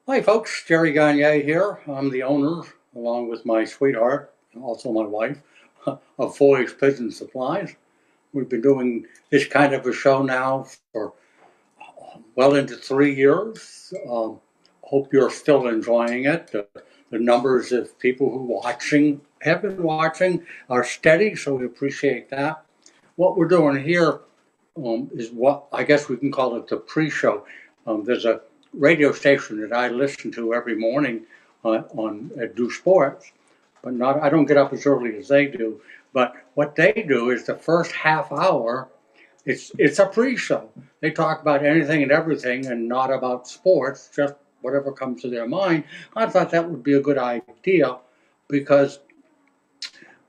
Hi folks, Jerry Gagne here. I'm the owner, along with my sweetheart, and also my wife, of Foys Pigeon Supplies. We've been doing this kind of a show now for well into 3 years. Hope you're still enjoying it. The numbers of people who have been watching are steady, so we appreciate that. What we're doing here is what I guess we can call it the pre-show. There's a radio station that I listen to every morning on Do Sports, but not I don't get up as early as they do. But what they do is the first half hour. It's a pre-show. They talk about anything and everything, and not about sports, just whatever comes to their mind. I thought that would be a good idea because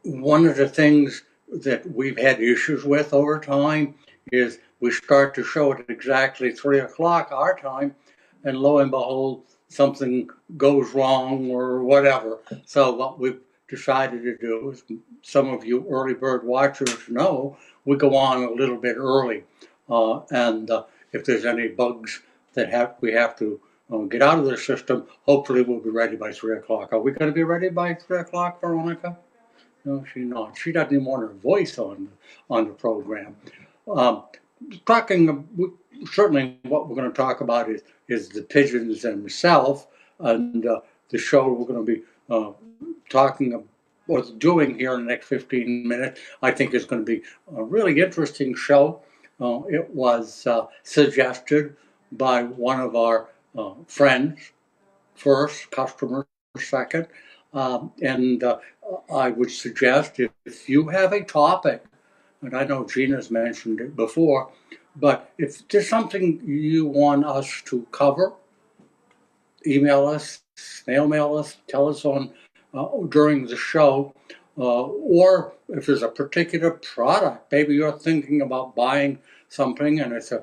one of the things that we've had issues with over time is we start to show it at exactly 3 o'clock our time, and lo and behold, something goes wrong or whatever. So what we've decided to do is, some of you early bird watchers know, we go on a little bit early, and if there's any bugs that we have to get out of the system, hopefully we'll be ready by 3 o'clock. Are we going to be ready by 3 o'clock, Veronica? No, she's not. She doesn't even want her voice on the program. Um, talking certainly what we're going to talk about is the pigeons themselves, and the show we're going to be talking or doing here in the next 15 minutes. I think is going to be a really interesting show. It was suggested by one of our friends first, customers second, and I would suggest if you have a topic, and I know Gina's mentioned it before, but if there's something you want us to cover, email us, snail mail us, tell us on during the show, or if there's a particular product, maybe you're thinking about buying something and it's an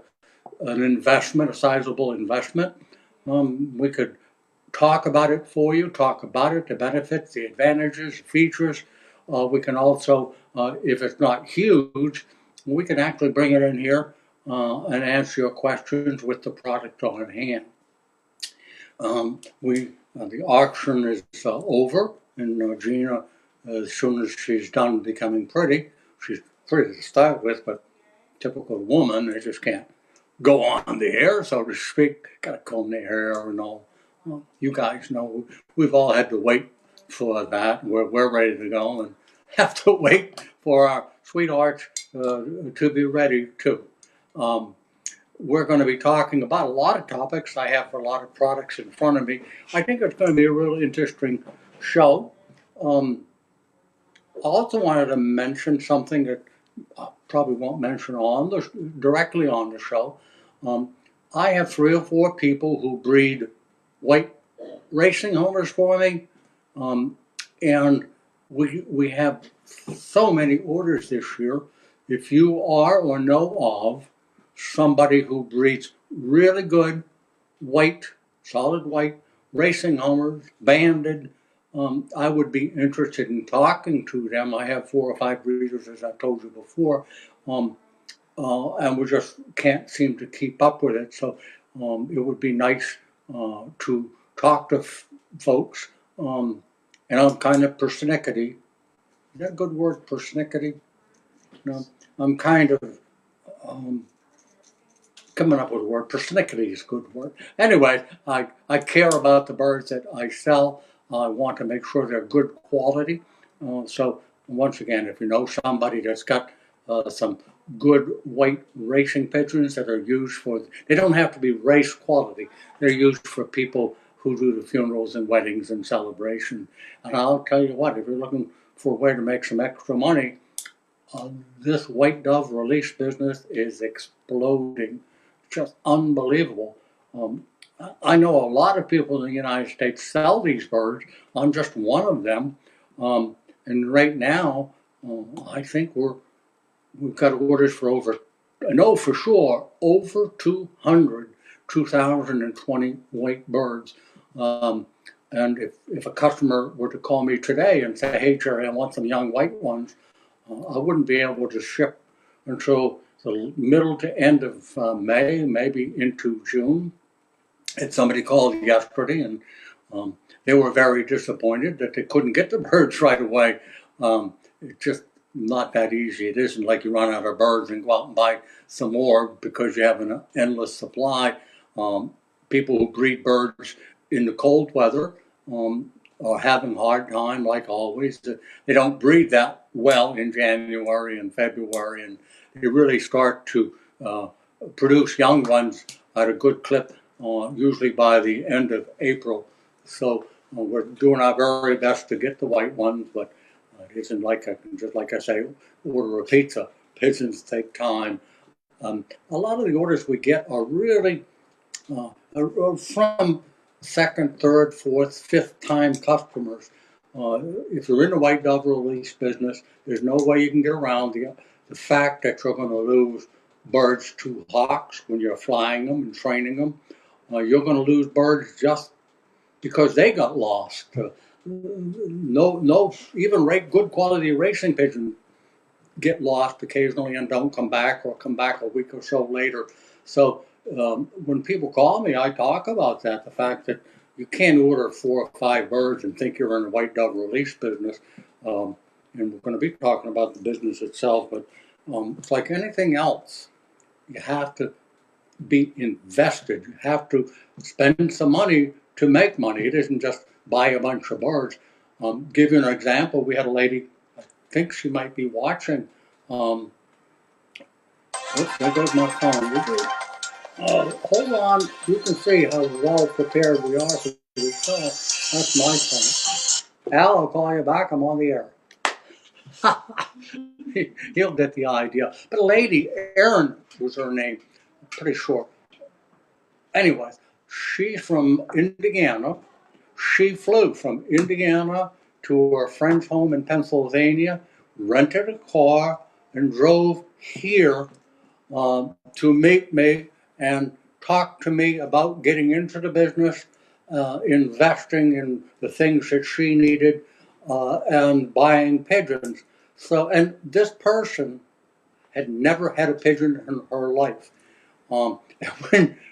investment, a sizable investment, we could talk about it for you, talk about it, the benefits, the advantages, the features. We can also, if it's not huge, we can actually bring it in here and answer your questions with the product on hand. The auction is over, and Gina, as soon as she's done becoming pretty, she's pretty to start with, but typical woman, they just can't go on the air, so to speak. Got to comb their hair and all. Well, you guys know we've all had to wait for that. We're ready to go and have to wait for our sweethearts to be ready too. We're going to be talking about a lot of topics. I have a lot of products in front of me. I think it's going to be a really interesting show. I also wanted to mention something that I probably won't mention directly on the show. I have 3 or 4 people who breed white racing homers for me, and we have so many orders this year. If you are or know of somebody who breeds really good white, solid white racing homers, banded, I would be interested in talking to them. I have 4 or 5 breeders, as I told you before, and we just can't seem to keep up with it. So it would be nice to talk to folks. And I'm kind of persnickety. Is that a good word, persnickety? No, I'm kind of coming up with a word. Persnickety is a good word. Anyway, I care about the birds that I sell. I want to make sure they're good quality. So once again, if you know somebody that's got some good white racing pigeons that are used for, they don't have to be race quality. They're used for people who do the funerals and weddings and celebration. And I'll tell you what, if you're looking for a way to make some extra money, this white dove release business is exploding. Just unbelievable. I know a lot of people in the United States sell these birds. I'm just one of them. And right now, I think we've got orders for I know for sure, over 200 2020 white birds. And if a customer were to call me today and say, hey, Jerry, I want some young white ones, I wouldn't be able to ship until the middle to end of May, maybe into June. had somebody called yesterday, and they were very disappointed that they couldn't get the birds right away. It's just not that easy. It isn't like you run out of birds and go out and buy some more because you have an endless supply. People who breed birds in the cold weather are having a hard time, like always. They don't breed that well in January and February, and they really start to produce young ones at a good clip, usually by the end of April. So we're doing our very best to get the white ones, but it isn't like just like I say, order a pizza. Pigeons take time. A lot of the orders we get are really from second, third, fourth, fifth time customers. If you're in the white dove release business, there's no way you can get around the fact that you're going to lose birds to hawks when you're flying them and training them. You're going to lose birds just because they got lost. No, even good quality racing pigeons get lost occasionally and don't come back, or come back a week or so later. So when people call me, I talk about that, the fact that you can't order 4 or 5 birds and think you're in the white dove release business. And we're going to be talking about the business itself, but it's like anything else. You have to be invested. You have to spend some money to make money. It isn't just buy a bunch of birds. Give you an example. We had a lady, I think she might be watching. Oops, there goes my phone. Hold on. You can see how well prepared we are for this call. That's my phone. Al, I'll call you back. I'm on the air. He'll get the idea. But a lady, Erin was her name, pretty short. Anyways, she's from Indiana. She flew from Indiana to her friend's home in Pennsylvania, rented a car, and drove here to meet me and talk to me about getting into the business, investing in the things that she needed, and buying pigeons. So, and this person had never had a pigeon in her life. Um,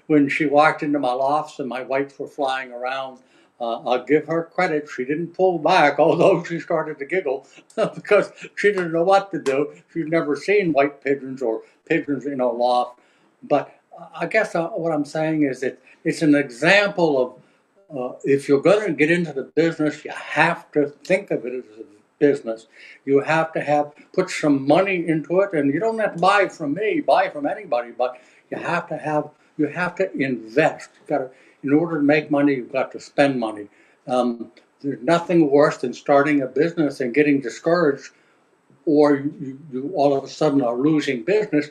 when she walked into my lofts and my whites were flying around, I'll give her credit. She didn't pull back, although she started to giggle because she didn't know what to do. She'd never seen white pigeons or pigeons in a loft. But I guess what I'm saying is that it's an example of if you're going to get into the business, you have to think of it as a business. You have to put some money into it, and you don't have to buy from me, buy from anybody, but you have to invest. In order to make money, you've got to spend money. There's nothing worse than starting a business and getting discouraged, or you all of a sudden are losing business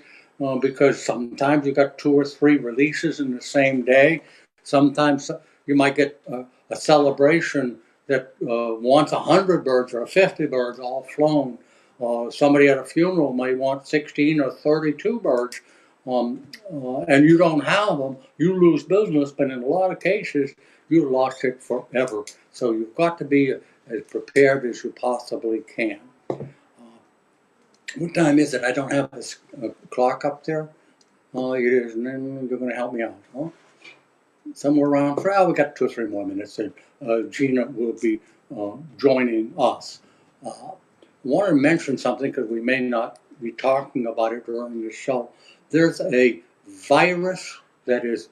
because sometimes you got 2 or 3 releases in the same day. Sometimes you might get a celebration that wants 100 birds or 50 birds all flown. Somebody at a funeral may want 16 or 32 birds, and you don't have them. You lose business, but in a lot of cases, you lost it forever. So you've got to be as prepared as you possibly can. What time is it? I don't have a clock up there. It is, and then you're going to help me out, huh? Somewhere around, we got 2 or 3 more minutes, and Gina will be joining us. I want to mention something because we may not be talking about it during the show. There's a virus that is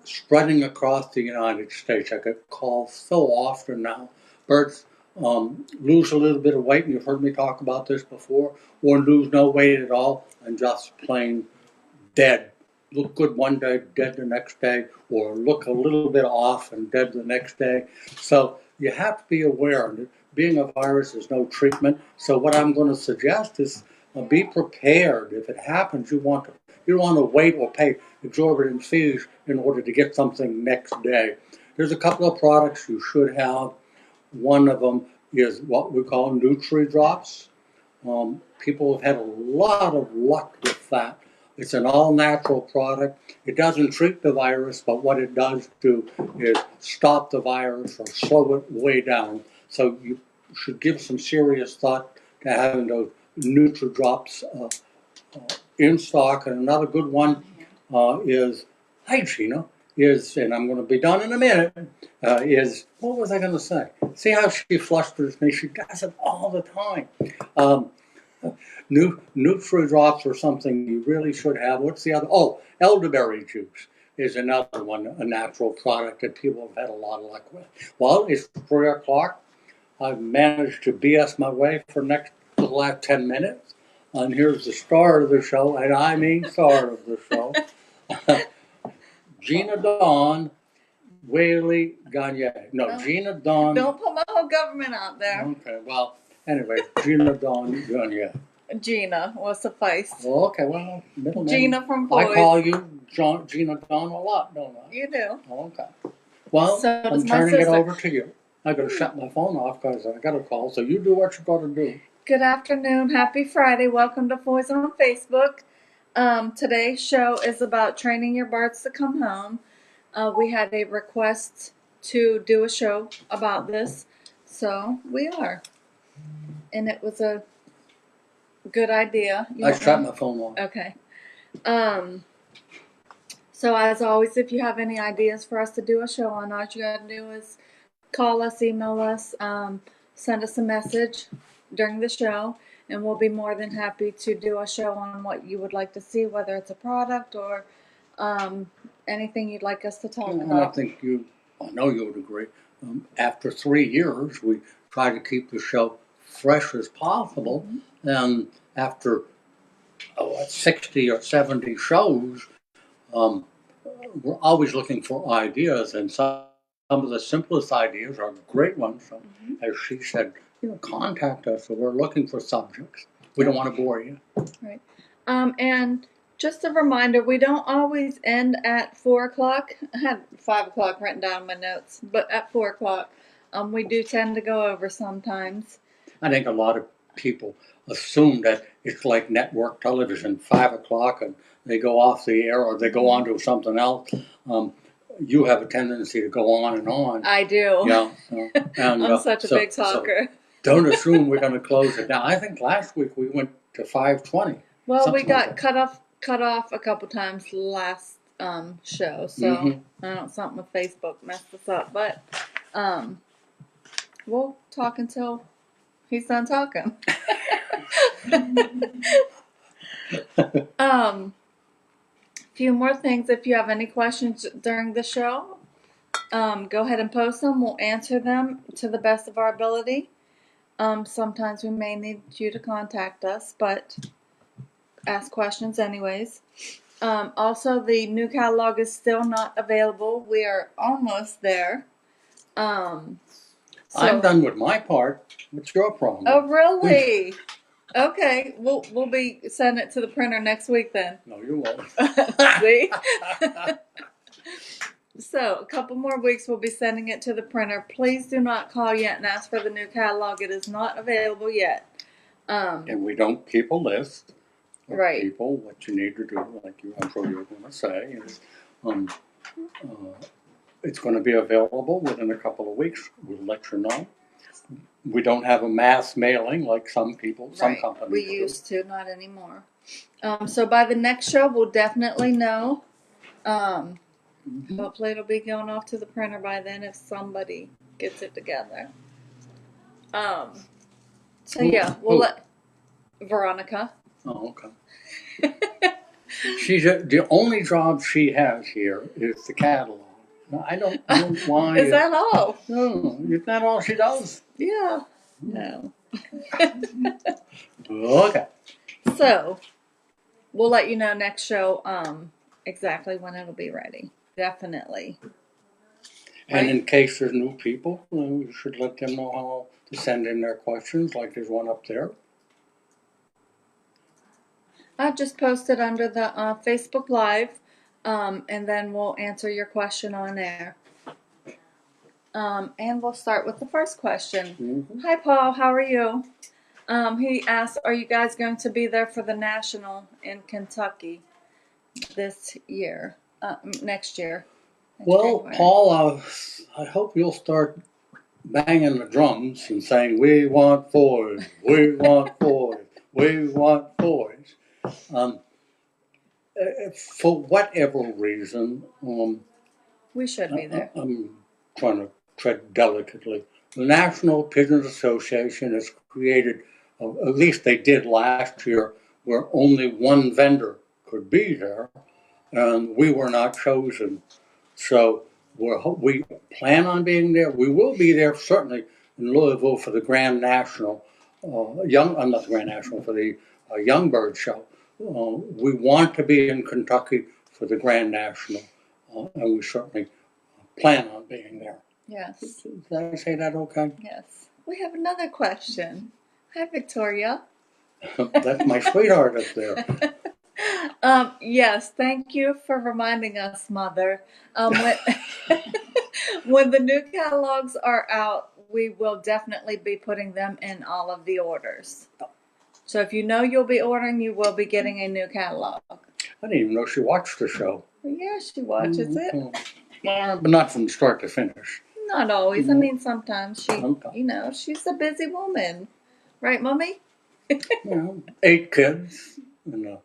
spreading across the United States. I get calls so often now. Birds lose a little bit of weight, and you've heard me talk about this before, or lose no weight at all and just plain dead. Look good one day, dead the next day, or look a little bit off and dead the next day. So you have to be aware. Being a virus is no treatment. So what I'm going to suggest is be prepared. If it happens, you don't want to wait or pay exorbitant fees in order to get something next day. There's a couple of products you should have. One of them is what we call Nutri-Drops. People have had a lot of luck with that. It's an all-natural product. It doesn't treat the virus, but what it does do is stop the virus or slow it way down. So you should give some serious thought to having those Nutri-Drops in stock. And another good one is, hi Gina, is, and I'm going to be done in a minute, is, what was I going to say? See how she flusters me? She does it all the time. Nutri-Drops or something you really should have. What's the other? Oh, elderberry juice is another one, a natural product that people have had a lot of luck with. Well, it's 3 o'clock. I've managed to BS my way for the last 10 minutes. And here's the star of the show, and I mean star of the show. Gina Dawn Whaley Gagne. No, Gina Dawn. Don't put my whole government out there. Okay, well, anyway, Gina Dawn Gagne. Gina will suffice. Oh, okay, well, middle name. Gina from Foys. I call you Gina Dawn a lot, don't I? You do. Okay. Well, So I'm turning it over to you. I got to shut my phone off because I got a call. So you do what you got to do. Good afternoon. Happy Friday. Welcome to Foys on Facebook. Today's show is about training your birds to come home. We had a request to do a show about this, so we are. And it was a good idea. I shut my phone off. Okay. So as always, if you have any ideas for us to do a show on, all you got to do is call us, email us, send us a message during the show, and we'll be more than happy to do a show on what you would like to see, whether it's a product or anything you'd like us to talk about. I know you would agree. After 3 years, we try to keep the show fresh as possible. Mm-hmm. And after 60 or 70 shows, we're always looking for ideas, and some of the simplest ideas are great ones. So, as she said, contact us. So we're looking for subjects. We don't want to bore you. Right. And just a reminder, we don't always end at 4 o'clock. I had 5 o'clock written down in my notes, but at 4 o'clock, we do tend to go over sometimes. I think a lot of people assume that it's like network television, 5 o'clock, and they go off the air or they go on to something else. You have a tendency to go on and on. I do. Yeah. And, I'm such a big talker. So don't assume we're going to close it down. I think last week we went to 5:20. Well, we got cut off a couple times last show, so I don't know, something with Facebook messed us up, but we'll talk until he's done talking. Few more things. If you have any questions during the show, go ahead and post them. We'll answer them to the best of our ability. Sometimes we may need you to contact us, but ask questions anyways. Also, the new catalog is still not available. We are almost there. I'm done with my part. What's your problem? Oh, really? Okay, we'll be sending it to the printer next week then. No, you won't. See? So, a couple more weeks we'll be sending it to the printer. Please do not call yet and ask for the new catalog. It is not available yet. And we don't keep a list of right. people. What you need to do, like I'm sure you're going to say, is it's going to be available within a couple of weeks. We'll let you know. We don't have a mass mailing like some companies We used to, not anymore. So by the next show, we'll definitely know. Hopefully it'll be going off to the printer by then if somebody gets it together. So yeah, we'll let Veronica. Oh, okay. The only job she has here is the catalog. I don't know why. Is that all? No, is that all she does? Yeah. No. Okay. So, we'll let you know next show exactly when it'll be ready. Definitely. And in case there's new people, we should let them know how to send in their questions, like there's one up there. I just posted under the Facebook Live, and then we'll answer your question on there. And we'll start with the first question. Hi, Paul. How are you? He asked, are you guys going to be there for the National in Kentucky this year, next year? Well, January? Paul, I hope you'll start banging the drums and saying, we want Foys, we want Foys, we want Foys. For whatever reason, We should be there. I'm trying to tread delicately. The National Pigeons Association has created, at least they did last year, where only one vendor could be there, and we were not chosen. So we plan on being there. We will be there certainly in Louisville for the Grand National, not the Grand National, for the Young Bird Show. We want to be in Kentucky for the Grand National, and we certainly plan on being there. Yes. Did I say that okay? Yes. We have another question. Hi, Victoria. That's my sweetheart up there. Yes, thank you for reminding us, Mother. When the new catalogs are out, we will definitely be putting them in all of the orders. So if you know you'll be ordering, you will be getting a new catalog. I didn't even know she watched the show. Yeah, she watches it. But not from start to finish. Not always. I mean, sometimes she, Okay. she's a busy woman. Right, Mommy? 8 kids and a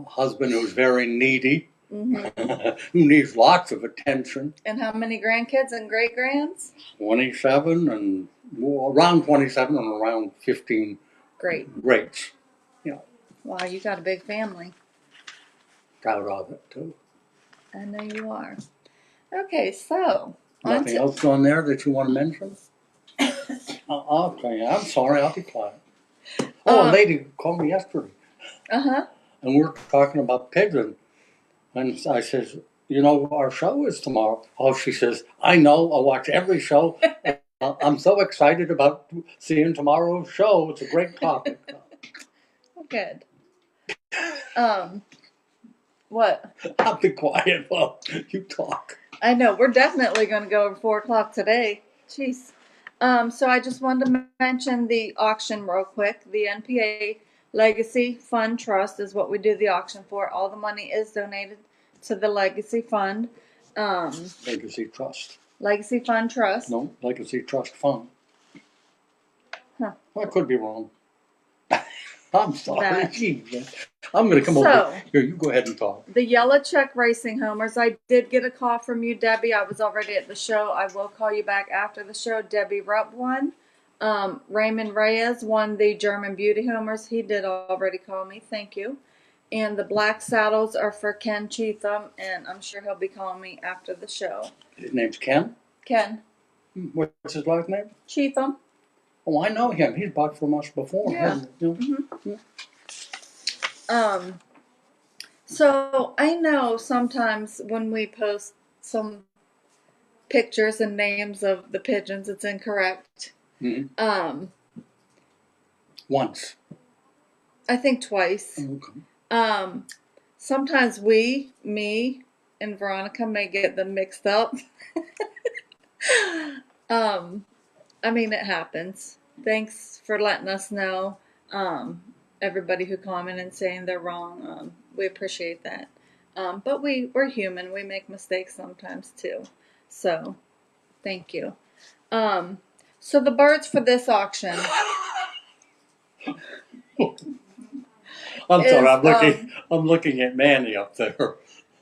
husband who's very needy, Mm-hmm. who needs lots of attention. And how many grandkids and great-grands? 27 and around 27 and around 15 Great. greats. Wow, you got a big family. Proud of it too. I know you are. Okay, so. Nothing else on there that you want to mention? I'll tell you. I'm sorry. I'll be quiet. Oh, a lady called me yesterday. Uh-huh. And we're talking about pigeon. And I says, our show is tomorrow. Oh, she says, I know. I watch every show. I'm so excited about seeing tomorrow's show. It's a great topic. Good. What? I'll be quiet while you talk. I know. We're definitely going to go over 4 o'clock today. Jeez. So I just wanted to mention the auction real quick. The NPA Legacy Fund Trust is what we do the auction for. All the money is donated to the Legacy Fund. Legacy Trust. Legacy Fund Trust. No, Legacy Trust Fund. Huh. I could be wrong. I'm sorry. Jeez. I'm going to come over. Here, you go ahead and talk. The Yellow Check Racing Homers. I did get a call from you, Debbie. I was already at the show. I will call you back after the show. Debbie Rupp won. Raymond Reyes won the German Beauty Homers. He did already call me. Thank you. And the Black Saddles are for Ken Cheatham, and I'm sure he'll be calling me after the show. His name's Ken? Ken. What's his last name? Cheatham. Oh, I know him. He's bought from us before. Yeah. Mm-hmm. So I know sometimes when we post some pictures and names of the pigeons, it's incorrect. Mm-hmm. Once. I think twice. Okay. Sometimes me and Veronica may get them mixed up. I mean, it happens. Thanks for letting us know. Everybody who commented and saying they're wrong, we appreciate that. But we're human. We make mistakes sometimes too. So, thank you. So the birds for this auction. I'm sorry. I'm looking at Manny up there.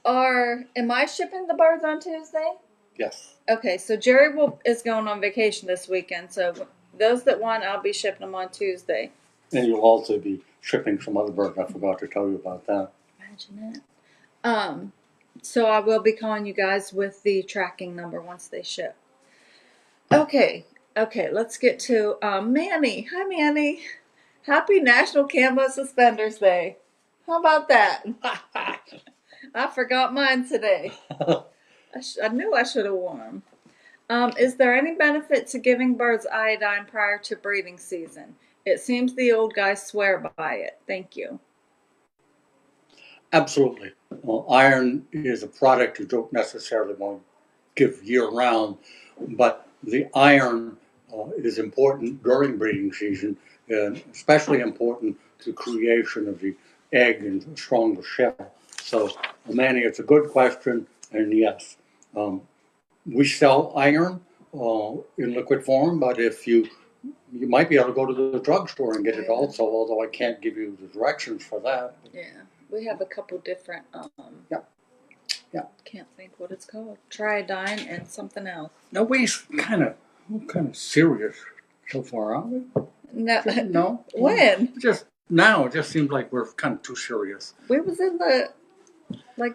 Am I shipping the birds on Tuesday? Yes. Okay, so Jerry is going on vacation this weekend. So those that want, I'll be shipping them on Tuesday. And you'll also be shipping some other birds. I forgot to tell you about that. Imagine that. So I will be calling you guys with the tracking number once they ship. Okay, let's get to Manny. Hi, Manny. Happy National Camo Suspenders Day. How about that? I forgot mine today. I knew I should have worn them. Is there any benefit to giving birds iodine prior to breeding season? It seems the old guys swear by it. Thank you. Absolutely. Well, iron is a product you don't necessarily want to give year-round, but the iron is important during breeding season, and especially important to creation of the egg and stronger shell. So, Manny, it's a good question, and yes, we sell iron in liquid form, but if you might be able to go to the drugstore and get it also, although I can't give you the directions for that. Yeah, we have a couple different Yeah. Can't think what it's called. Triodine and something else. Nobody's kind of serious so far, aren't we? No. No. When? Just now, it just seems like we're kind of too serious. We was in the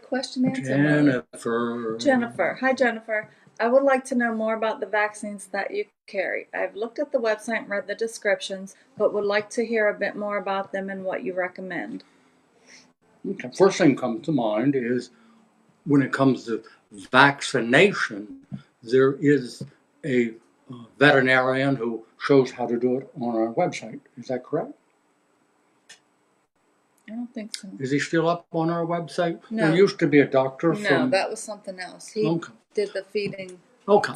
question answer mode. Jennifer. Hi, Jennifer. I would like to know more about the vaccines that you carry. I've looked at the website and read the descriptions, but would like to hear a bit more about them and what you recommend. Okay. First thing comes to mind is when it comes to vaccination, there is a veterinarian who shows how to do it on our website. Is that correct? I don't think so. Is he still up on our website? No. There used to be a doctor No, that was something else. He did the feeding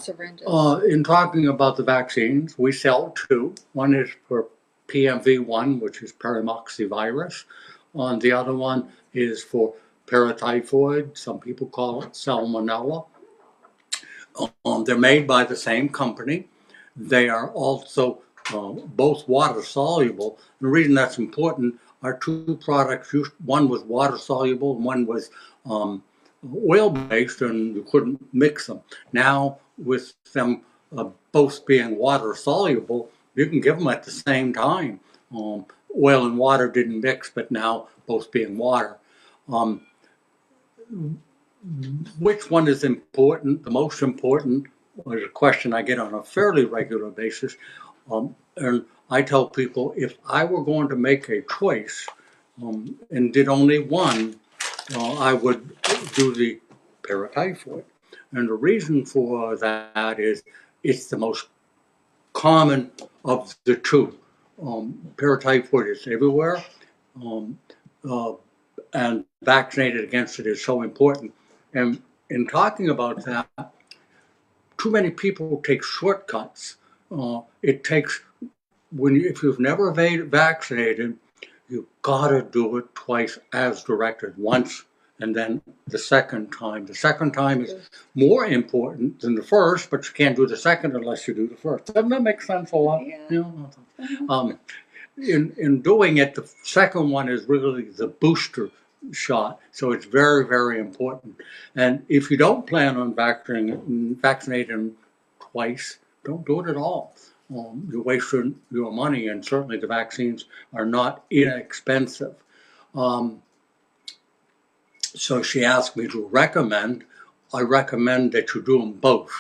syringes. In talking about the vaccines, we sell two. One is for PMV1, which is paramoxyvirus. The other one is for paratyphoid. Some people call it salmonella. They're made by the same company. They are also both water soluble. The reason that's important are two products. One was water soluble, and one was oil based, and you couldn't mix them. Now, with them both being water soluble, you can give them at the same time. Oil and water didn't mix, but now both being water. Which one is important? The most important is a question I get on a fairly regular basis. And I tell people if I were going to make a choice and did only one, I would do the paratyphoid. And the reason for that is it's the most common of the two. Paratyphoid is everywhere, and vaccinated against it is so important. And in talking about that, too many people take shortcuts. It takes, if you've never vaccinated, you've got to do it twice as directed, once and then the second time. The second time is more important than the first, but you can't do the second unless you do the first. Doesn't that make sense a lot? Yeah. In doing it, the second one is really the booster shot, so it's very, very important. And if you don't plan on vaccinating twice, don't do it at all. You're wasting your money, and certainly the vaccines are not inexpensive. So she asked me to recommend. I recommend that you do them both,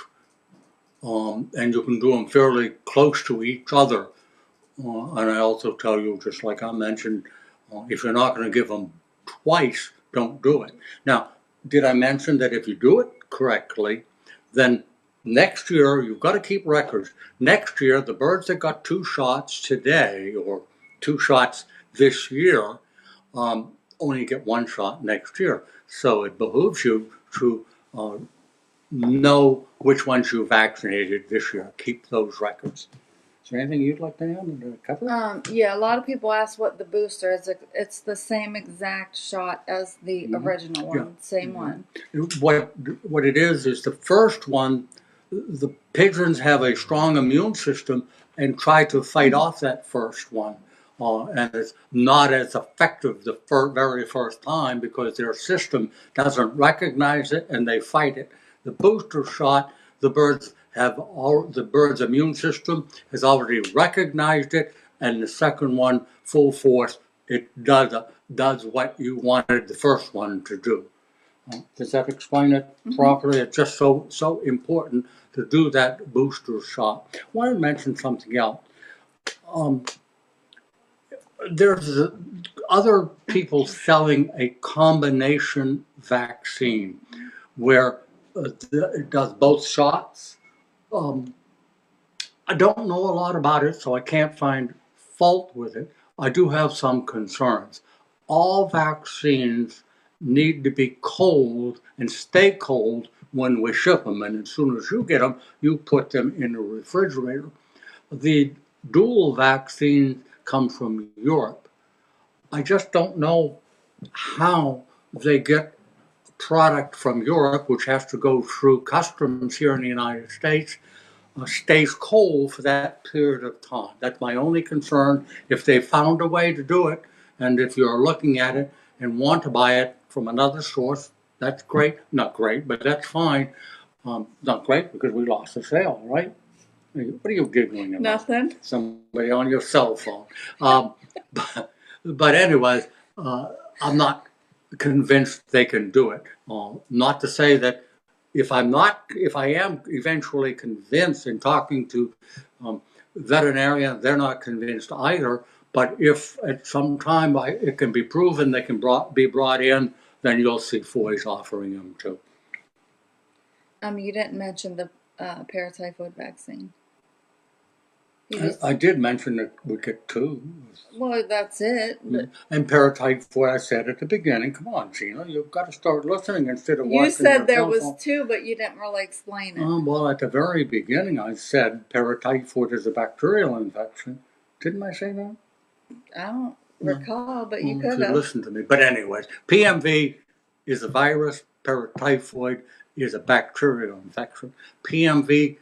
and you can do them fairly close to each other. And I also tell you, just like I mentioned, if you're not going to give them twice, don't do it. Now, did I mention that if you do it correctly, then next year, you've got to keep records. Next year, the birds that got 2 shots today or 2 shots this year only get 1 shot next year. So it behooves you to know which ones you vaccinated this year. Keep those records. Is there anything you'd like to add to cover? Yeah, a lot of people ask what the booster is. It's the same exact shot as the original one, same one. What it is the first one, the pigeons have a strong immune system and try to fight off that first one. And it's not as effective the very first time because their system doesn't recognize it and they fight it. The booster shot, the bird's immune system has already recognized it, and the second one, full force, it does what you wanted the first one to do. Does that explain it properly? It's just so important to do that booster shot. I want to mention something else. There's other people selling a combination vaccine where it does both shots. I don't know a lot about it, so I can't find fault with it. I do have some concerns. All vaccines need to be cold and stay cold when we ship them, and as soon as you get them, you put them in the refrigerator. The dual vaccines come from Europe. I just don't know how they get product from Europe, which has to go through customs here in the United States, stays cold for that period of time. That's my only concern. If they found a way to do it, and if you're looking at it and want to buy it from another source, That's great. Not great, but that's fine. Not great because we lost the sale, right? What are you giggling about? Nothing. Somebody on your cell phone. Um, but anyways, I'm not convinced they can do it. Not to say that if I am eventually convinced in talking to veterinarians, they're not convinced either. But if at some time it can be proven they can be brought in, then you'll see Foys offering them too. You didn't mention the paratyphoid vaccine. I did mention that we get two. Well, that's it. But and paratyphoid, I said at the beginning. Come on, Gina, you've got to start listening instead of watching. You said there was two, but you didn't really explain it. Well, at the very beginning, I said paratyphoid is a bacterial infection. Didn't I say that? I don't recall, but you could have. Listen to me. But anyways, PMV is a virus. Paratyphoid is a bacterial infection. PMV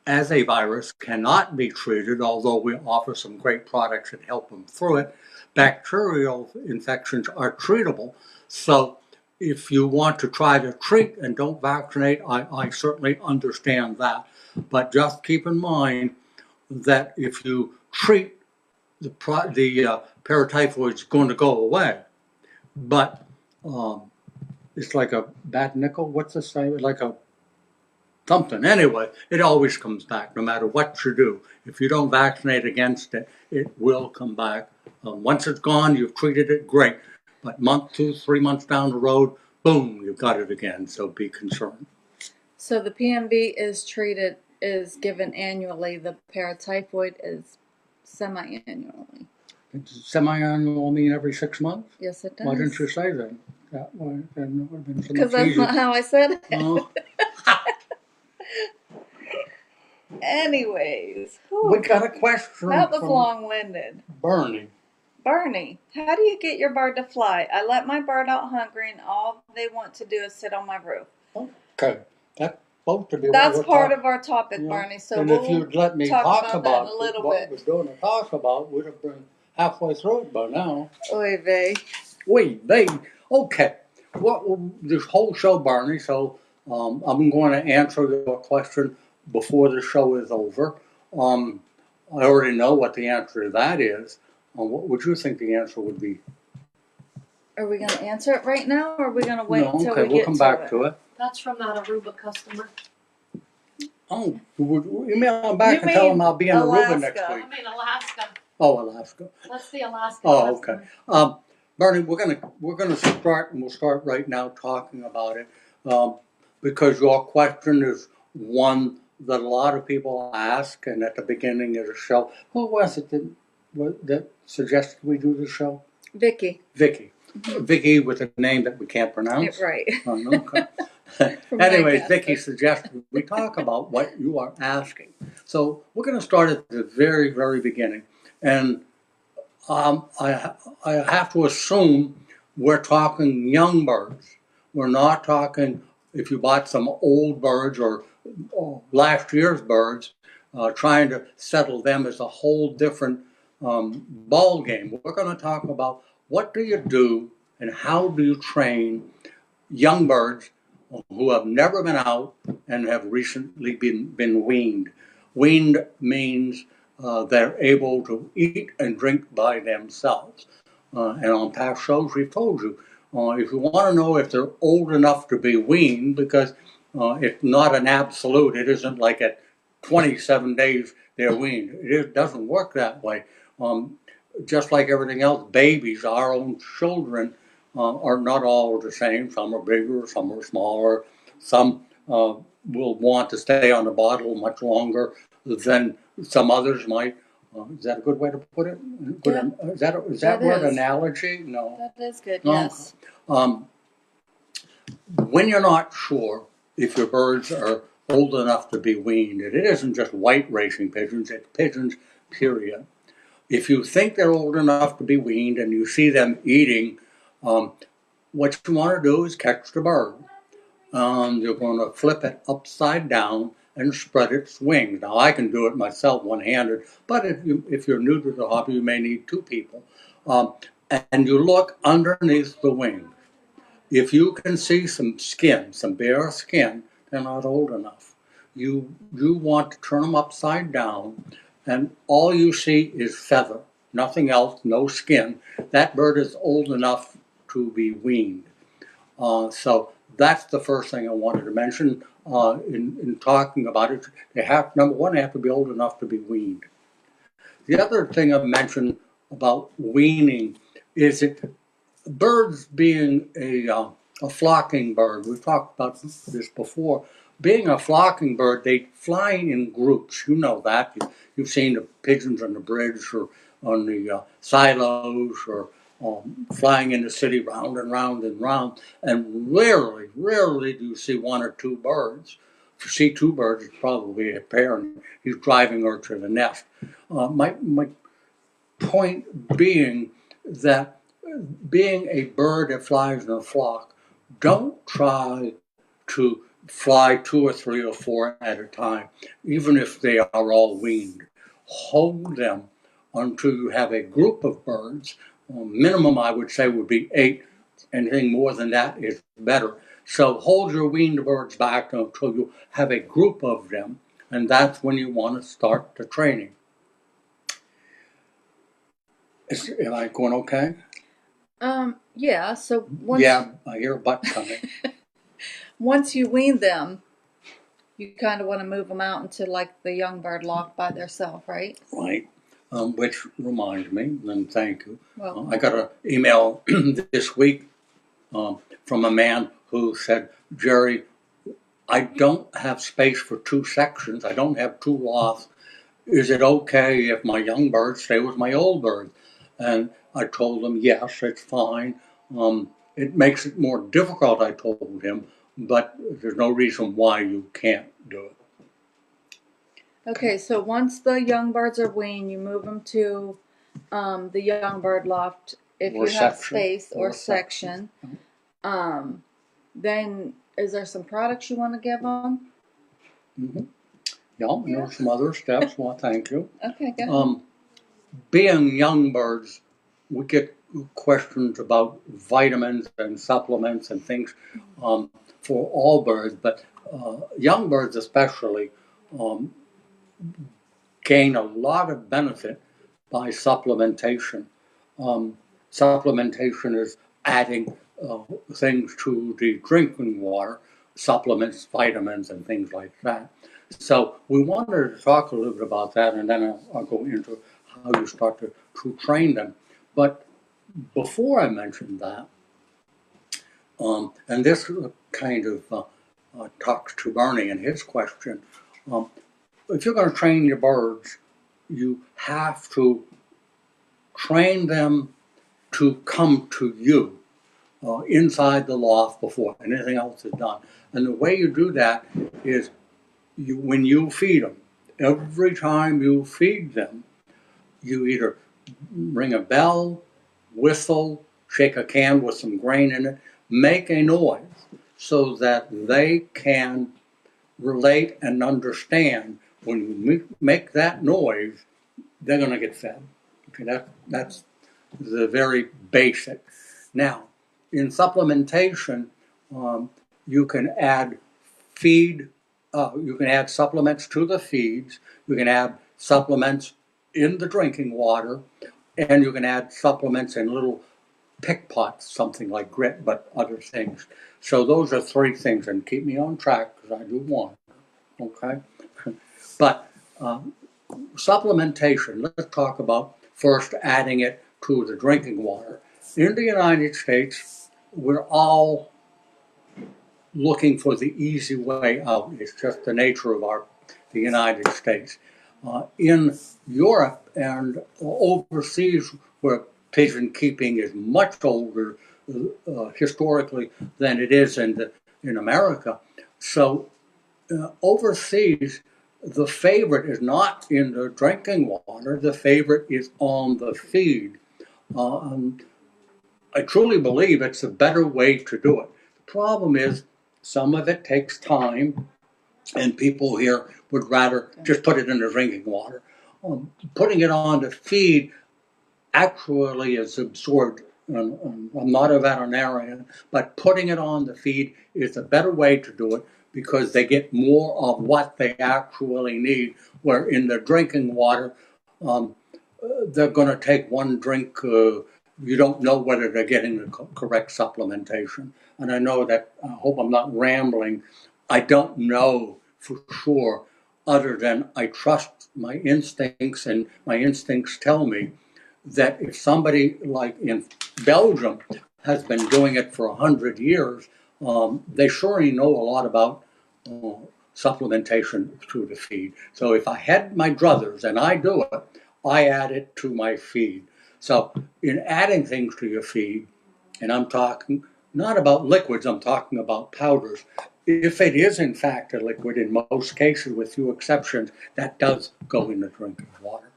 as a virus cannot be treated, although we offer some great products that help them through it. Bacterial infections are treatable. So if you want to try to treat and don't vaccinate, I certainly understand that. But just keep in mind that if you treat the paratyphoid is going to go away. But it's like a bad nickel. What's the saying? Like a something. Anyway, it always comes back no matter what you do. If you don't vaccinate against it, it will come back. Once it's gone, you've treated it, great. But month, 2, 3 months down the road, boom, you've got it again. So be concerned. So the PMV is given annually. The paratyphoid is semi-annually. Semi-annual mean every 6 months? Yes, it does. Why didn't you say that? That would have been so much because that's easier. not how I said it. Anyways. We got a question. That was long-winded. Bernie, how do you get your bird to fly? I let my bird out hungry and all they want to do is sit on my roof. Okay, that's supposed to be That's part of our topic, yeah. Bernie. So and we'll if you'd let me talk about that in a little what bit. we're going to talk about, we'd have been halfway through it by now. Oy vey. Okay. This whole show, Barney, so I'm going to answer your question before the show is over. I already know what the answer to that is. What would you think the answer would be? Are we going to answer it right now, or are we going to wait until we get to it? We'll come back to it. That's from that Aruba customer. Oh, email them back and tell them I'll be in Aruba next week. I mean Alaska. Oh, Alaska. That's the Alaska. Oh, customer. okay. Bernie, we're gonna start, and we'll start right now talking about it, because your question is one that a lot of people ask, and at the beginning of the show, who was it that suggested we do the show? Vicky. Mm-hmm. Vicky with a name that we can't pronounce. Right. Okay. Anyways, Vicky suggested we talk about what you are asking. So we're going to start at the very, very beginning. And I have to assume we're talking young birds. We're not talking if you bought some old birds or last year's birds, trying to settle them is a whole different ball game. We're going to talk about what do you do and how do you train young birds who have never been out and have recently been weaned. Weaned means they're able to eat and drink by themselves. And on past shows, we've told you, if you want to know if they're old enough to be weaned, because it's not an absolute, it isn't like at 27 days they're weaned. It doesn't work that way. Just like everything else, babies, our own children, are not all the same. Some are bigger, some are smaller. Some will want to stay on the bottle much longer than some others might. Is that a good way to put it? Yeah. Is that word analogy? No. That is good, yes. When you're not sure if your birds are old enough to be weaned, and it isn't just white racing pigeons, it's pigeons, period. If you think they're old enough to be weaned and you see them eating, what you want to do is catch the bird. You're going to flip it upside down and spread its wings. Now, I can do it myself one-handed, but if you're new to the hobby, you may need two people. And you look underneath the wings. If you can see some skin, some bare skin, they're not old enough. You want to turn them upside down, and all you see is feather, nothing else, no skin. That bird is old enough to be weaned. So that's the first thing I wanted to mention in talking about it. They have, number one, they have to be old enough to be weaned. The other thing I mentioned about weaning is that birds being a flocking bird. We've talked about this before. Being a flocking bird, they fly in groups. You know that. You've seen the pigeons on the bridge or on the silos or flying in the city round and round and round. And rarely do you see one or two birds. If you see two birds, it's probably a pair, and he's driving her to the nest. My point being that being a bird that flies in a flock, don't try to fly two or three or four at a time, even if they are all weaned. Hold them until you have a group of birds. Minimum, I would say, would be 8. Anything more than that is better. So hold your weaned birds back until you have a group of them, and that's when you want to start the training. Am I going okay? Yeah. So once Yeah, I hear a butt coming. once you wean them, you kind of want to move them out into like the young bird loft by themselves, right? Right. Which reminds me, and thank you. Well, I got an email this week from a man who said, Jerry, I don't have space for 2 sections. I don't have 2 lofts. Is it okay if my young birds stay with my old birds? And I told him, yes, it's fine. It makes it more difficult, I told him, but there's no reason why you can't do it. okay. So once the young birds are weaned, you move them to the young bird loft if Or you have section. space or Or section. section. Then is there some products you want to give them? Mm-hmm. Yeah, there's some other steps. Well, thank you. Okay, good. Being young birds, we get questions about vitamins and supplements and things for all birds, but young birds especially um, gain a lot of benefit by supplementation. Supplementation is adding things to the drinking water, supplements, vitamins, and things like that. So we wanted to talk a little bit about that, and then I'll go into how you start to train them. But before I mentioned that, and this kind of talks to Bernie and his question, if you're going to train your birds, you have to train them to come to you inside the loft before anything else is done. And the way you do that is when you feed them. Every time you feed them, you either ring a bell, whistle, shake a can with some grain in it, make a noise so that they can relate and understand. When you make that noise, they're going to get fed. Okay, that's the very basic. Now, in supplementation, you can add feed. You can add supplements to the feeds. You can add supplements in the drinking water, and you can add supplements in little pick pots, something like grit, but other things. So those are 3 things, and keep me on track because I do one. Okay, but supplementation. Let's talk about first adding it to the drinking water. In the United States, we're all looking for the easy way out. It's just the nature of the United States. In Europe and overseas, where pigeon keeping is much older historically than it is in America, so overseas, the favorite is not in the drinking water. The favorite is on the feed. I truly believe it's a better way to do it. The problem is some of it takes time, and people here would rather just put it in the drinking water. Putting it on the feed actually is absorbed I'm not a veterinarian, but putting it on the feed is a better way to do it because they get more of what they actually need. Where in the drinking water, um, they're going to take one drink. You don't know whether they're getting the correct supplementation. And I know that, I hope I'm not rambling, I don't know for sure, other than I trust my instincts, and my instincts tell me that if somebody like in Belgium has been doing it for 100 years, they surely know a lot about uh, supplementation through the feed. So if I had my druthers, and I do it, I add it to my feed. So in adding things to your feed, and I'm talking not about liquids, I'm talking about powders. If it is in fact a liquid, in most cases, with few exceptions, that does go in the drinking water.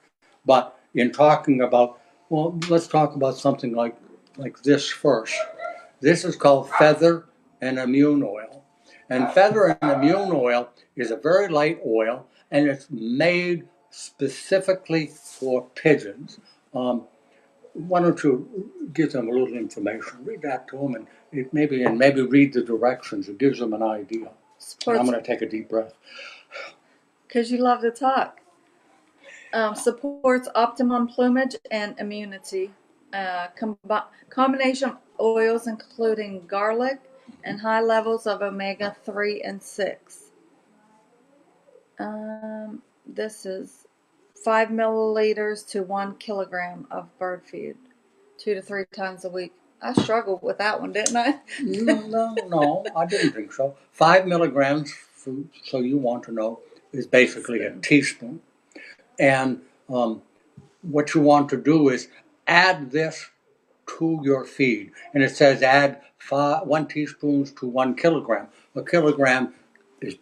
But in talking about, well, let's talk about something like this first. This is called feather and immune oil. And feather and immune oil is a very light oil, and it's made specifically for pigeons. Why don't you give them a little information? Read that to them, and maybe read the directions. It gives them an idea. And I'm going to take a deep breath. Because you love to talk. Supports optimum plumage and immunity. Combination oils including garlic and high levels of omega 3 and 6. This is 5 milliliters to 1 kilogram of bird feed, 2 to 3 times a week. I struggled with that one, didn't I? No, I didn't think so. 5 milligrams, so you want to know, is basically a teaspoon. And what you want to do is add this to your feed. And it says add 1 teaspoon to 1 kilogram. A kilogram is,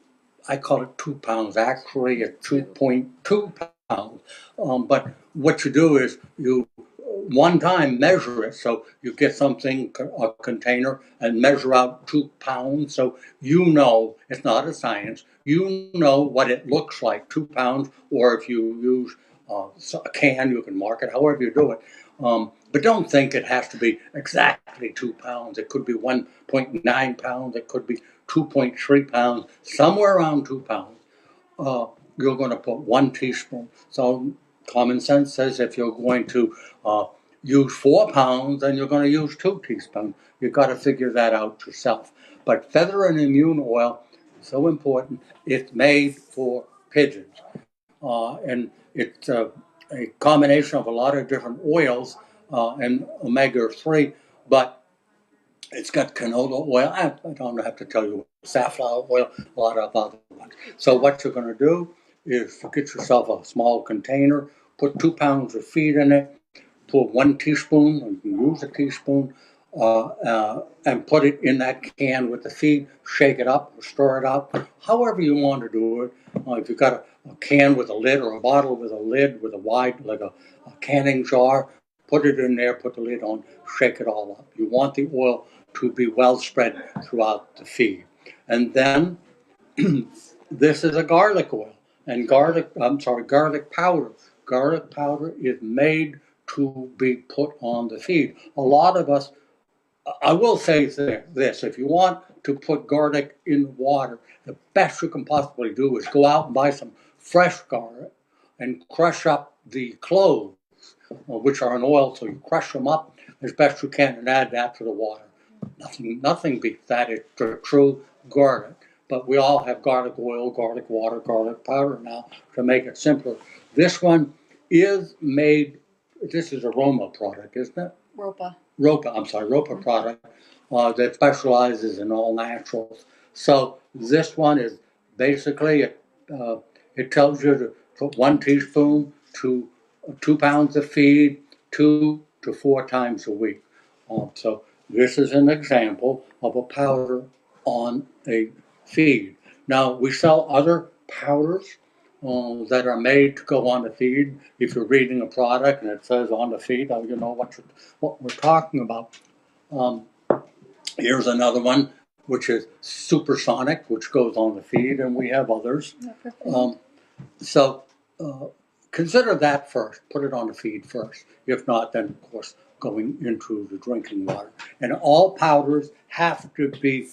I call it 2 pounds. Actually, it's 2.2 pounds. But what you do is you one time measure it, so you get something, a container, and measure out 2 pounds, so you know, it's not a science, you know what it looks like, 2 pounds, or if you use a can, you can mark it however you do it. But don't think it has to be exactly 2 pounds. It could be 1.9 pounds, it could be 2.3 pounds, somewhere around 2 pounds. You're going to put 1 teaspoon. So common sense says if you're going to use 4 pounds, then you're going to use 2 teaspoons. You've got to figure that out yourself. But feather and immune oil is so important. It's made for pigeons. And it's a combination of a lot of different oils and omega-3, but it's got canola oil. I don't have to tell you, safflower oil, a lot of other ones. So what you're going to do is get yourself a small container, put 2 pounds of feed in it, put 1 teaspoon, or you can use a teaspoon, and put it in that can with the feed, shake it up, or stir it up, however you want to do it. If you've got a can with a lid or a bottle with a lid with a wide, like a canning jar, put it in there, put the lid on, shake it all up. You want the oil to be well spread throughout the feed. And then this is a garlic oil, and garlic powder. Garlic powder is made to be put on the feed. A lot of us, I will say this, if you want to put garlic in the water, the best you can possibly do is go out and buy some fresh garlic and crush up the cloves, which are in oil, so you crush them up as best you can and add that to the water. Nothing beats that. It's the true garlic. But we all have garlic oil, garlic water, garlic powder now to make it simpler. This one is made, this is a Roma product, isn't it? Ropa. Ropa product that specializes in all naturals. So this one is basically, it tells you to put 1 teaspoon to 2 pounds of feed 2 to 4 times a week. So this is an example of a powder on a feed. Now we sell other powders that are made to go on the feed. If you're reading a product and it says on the feed, you know what we're talking about. Here's another one, which is supersonic, which goes on the feed, and we have others. So consider that first. Put it on the feed first. If not, then of course going into the drinking water. And all powders have to be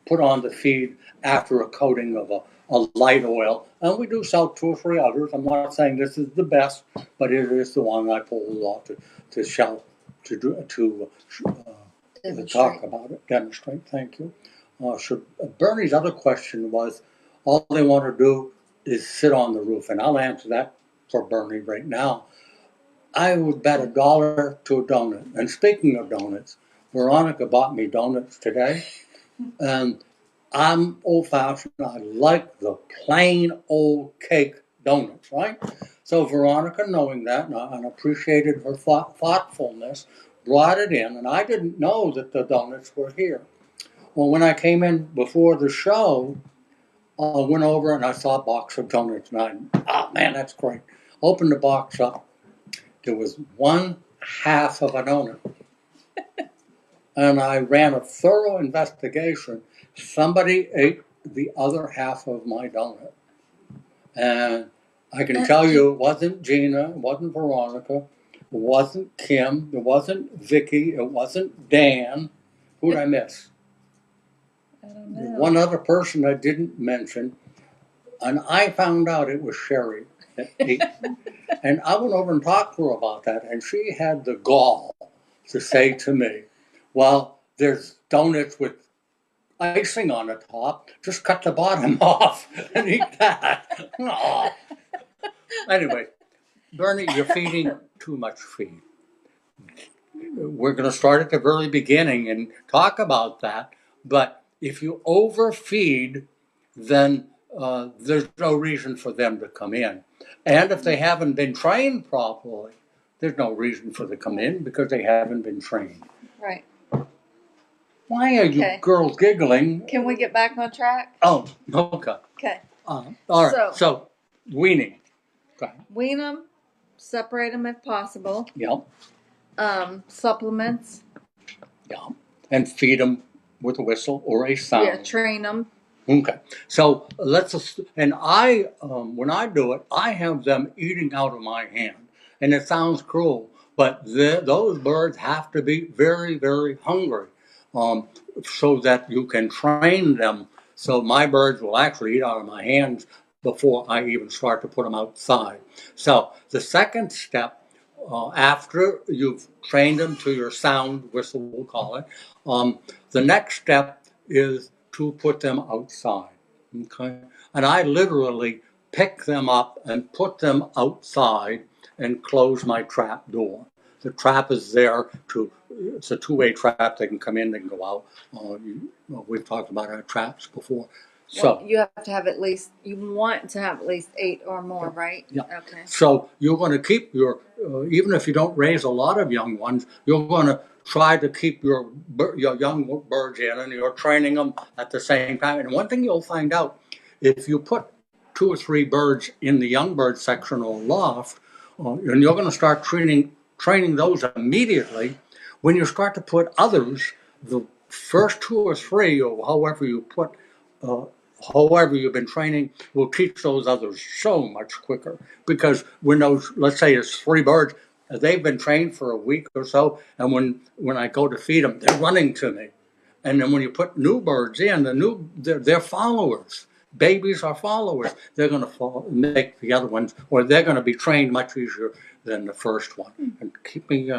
put on the feed after a coating of a light oil. And we do sell 2 or 3 others. I'm not saying this is the best, but it is the one I pulled off to show, to talk about it, demonstrate. Thank you. Bernie's other question was, all they want to do is sit on the roof, and I'll answer that for Bernie right now. I would bet $1 to a donut. And speaking of donuts, Veronica bought me donuts today, and I'm old-fashioned. I like the plain old cake donuts, right? So Veronica, knowing that and appreciated her thoughtfulness, brought it in, and I didn't know that the donuts were here. Well, when I came in before the show, I went over and I saw a box of donuts, and man, that's great. Opened the box up. There was 1/2 of a donut. And I ran a thorough investigation. Somebody ate the other half of my donut. And I can tell you it wasn't Gina, it wasn't Veronica, it wasn't Kim, it wasn't Vicky, it wasn't Dan. Who'd I miss? I don't know. One other person I didn't mention, and I found out it was Sherry that ate. And I went over and talked to her about that, and she had the gall to say to me, well, there's donuts with icing on the top, just cut the bottom off and eat that. Oh. Anyway, Bernie, you're feeding too much feed. We're going to start at the very beginning and talk about that, but if you overfeed, then there's no reason for them to come in. And if they haven't been trained properly, there's no reason for them to come in because they haven't been trained. Right. Why are you girls giggling? Can we get back on track? Oh, okay. Okay. All right. So weaning. Okay. Wean them, separate them if possible. Yep. Supplements. Yeah. And feed them with a whistle or a sound. Yeah, train them. Okay. So and when I do it, I have them eating out of my hand. And it sounds cruel, but those birds have to be very, very hungry so that you can train them. So my birds will actually eat out of my hands before I even start to put them outside. So the second step, after you've trained them to your sound whistle, we'll call it, the next step is to put them outside. Okay, and I literally pick them up and put them outside and close my trap door. The trap is there it's a two-way trap. They can come in, they can go out. We've talked about our traps before. So you have to have you want to have at least 8 or more, right? Yeah. Okay. So you're going to keep even if you don't raise a lot of young ones, you're going to try to keep your young birds in, and you're training them at the same time. And one thing you'll find out, if you put 2 or 3 birds in the young bird section or loft, and you're going to start training those immediately. When you start to put others, the first 2 or 3, or however you've been training, will teach those others so much quicker. Because when those, let's say it's 3 birds, they've been trained for a week or so, and when I go to feed them, they're running to me. And then when you put new birds in, they're followers. Babies are followers. They're going to make the other ones, or they're going to be trained much easier than the first one. And keep me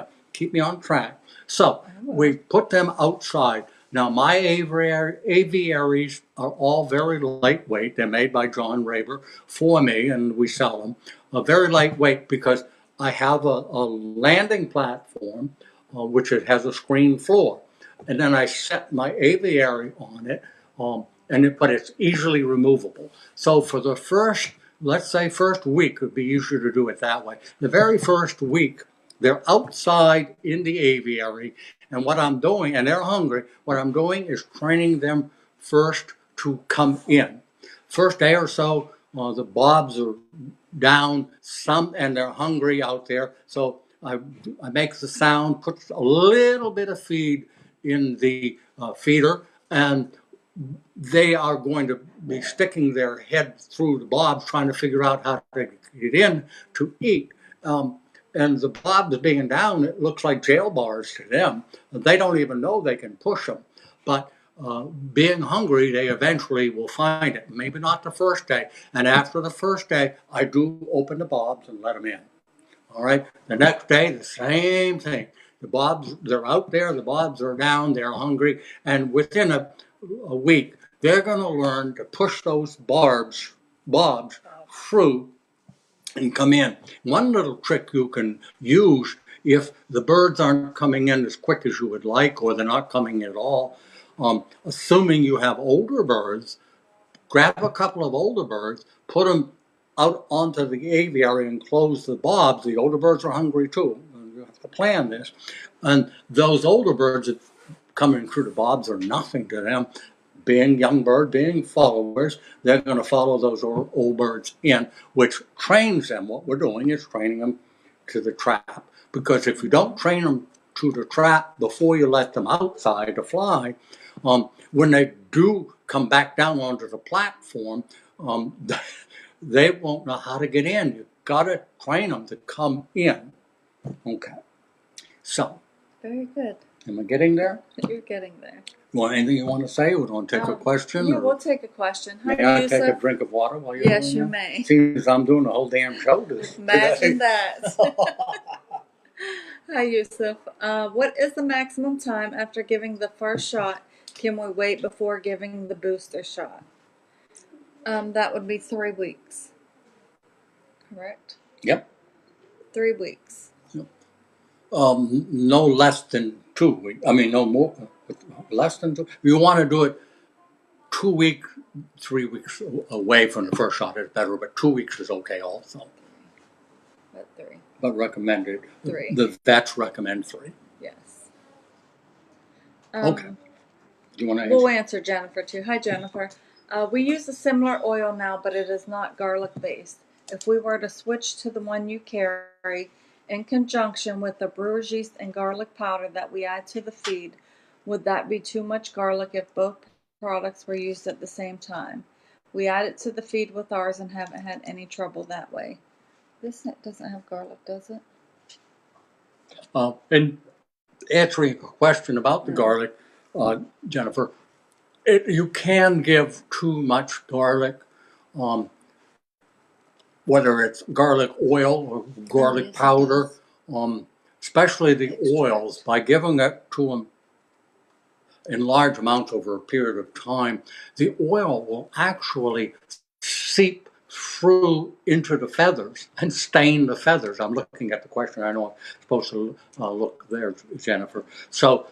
on track. So we put them outside. Now my aviaries are all very lightweight. They're made by John Raber for me, and we sell them. Very lightweight because I have a landing platform, which it has a screen floor. And then I set my aviary on it, but it's easily removable. So for the first week, it would be easier to do it that way. The very first week, they're outside in the aviary, and what I'm doing, and they're hungry, what I'm doing is training them first to come in. First day or so, the bobs are down, and they're hungry out there, so I make the sound, put a little bit of feed in the feeder, and they are going to be sticking their head through the bobs trying to figure out how to get in to eat. and the bobs being down, it looks like jail bars to them. They don't even know they can push them. But being hungry, they eventually will find it. Maybe not the first day. And after the first day, I do open the bobs and let them in. All right. The next day, the same thing. The bobs, they're out there. The bobs are down. They're hungry. And within a week, they're going to learn to push those bobs through and come in. One little trick you can use if the birds aren't coming in as quick as you would like, or they're not coming at all, assuming you have older birds, grab a couple of older birds, put them out onto the aviary and close the bobs. The older birds are hungry too. You have to plan this. And those older birds that coming through the bobs are nothing to them. Being young bird, being followers, they're going to follow those old birds in, which trains them. What we're doing is training them to the trap. Because if you don't train them to the trap before you let them outside to fly, when they do come back down onto the platform, they won't know how to get in. You've got to train them to come in. Okay. So. Very good. Am I getting there? You're getting there. Well, anything you want to say? We want to take a question? Yeah, or we'll take a question. Hi, may I Yusuf. take a drink of water while you're Yes, doing you that? may. Seems I'm doing the whole damn show today. Imagine that. Hi, Yusuf. What is the maximum time after giving the first shot? Can we wait before giving the booster shot? That would be 3 weeks. Correct? Yep. 3 weeks. No less than 2 weeks. I mean, no more. Less than 2. You want to do it 2 weeks, 3 weeks away from the first shot is better, but 2 weeks is okay also. But 3. But recommended. 3. The vets recommend 3. Yes. Okay. Do you want to answer? We'll answer Jennifer too. Hi, Jennifer. We use a similar oil now, but it is not garlic based. If we were to switch to the one you carry in conjunction with the brewer's yeast and garlic powder that we add to the feed, would that be too much garlic if both products were used at the same time? We add it to the feed with ours and haven't had any trouble that way. This doesn't have garlic, does it? And answering a question about the garlic, Jennifer, you can give too much garlic, whether it's garlic oil or garlic powder, especially the oils. By giving it to them in large amounts over a period of time, the oil will actually seep through into the feathers and stain the feathers. I'm looking at the question. I know I'm supposed to look there, Jennifer. So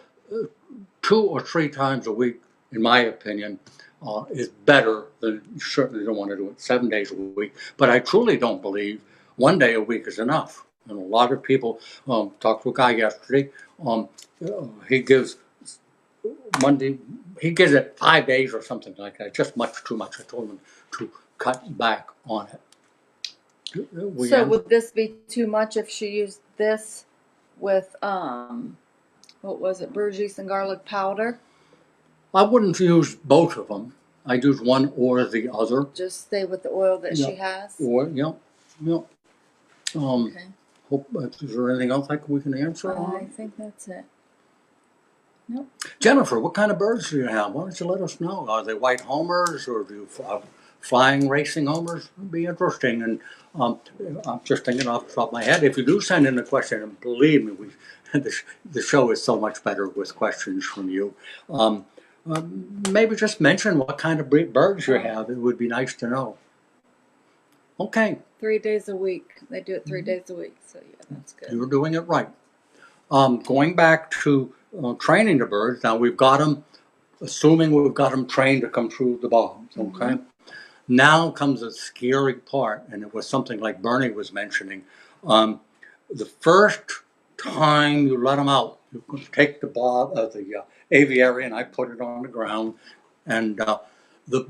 2 or 3 times a week, in my opinion, is better than, you certainly don't want to do it 7 days a week. But I truly don't believe 1 day a week is enough. And a lot of people, talked to a guy yesterday, he gives Monday, he gives it 5 days or something like that. Just much too much. I told him to cut back on it. So would this be too much if she used this with what was it, brewer's yeast and garlic powder? I wouldn't use both of them. I'd use one or the other. Just stay with the oil that she has? Or, yeah. Okay. Is there anything else we can answer I on? think that's it. Nope. Jennifer, what kind of birds do you have? Why don't you let us know? Are they white homers or do you have flying racing homers? It'd be interesting. And I'm just thinking off the top of my head, if you do send in a question, and believe me, the show is so much better with questions from you. Maybe just mention what kind of birds you have. It would be nice to know. Okay. 3 days a week. They do it 3 days a week. So yeah, that's good. You're doing it right. Going back to training the birds, now we've got them, assuming we've got them trained to come through the bobs, okay? Now comes the scary part, and it was something like Bernie was mentioning. The first time you let them out, you take the aviary, and I put it on the ground, and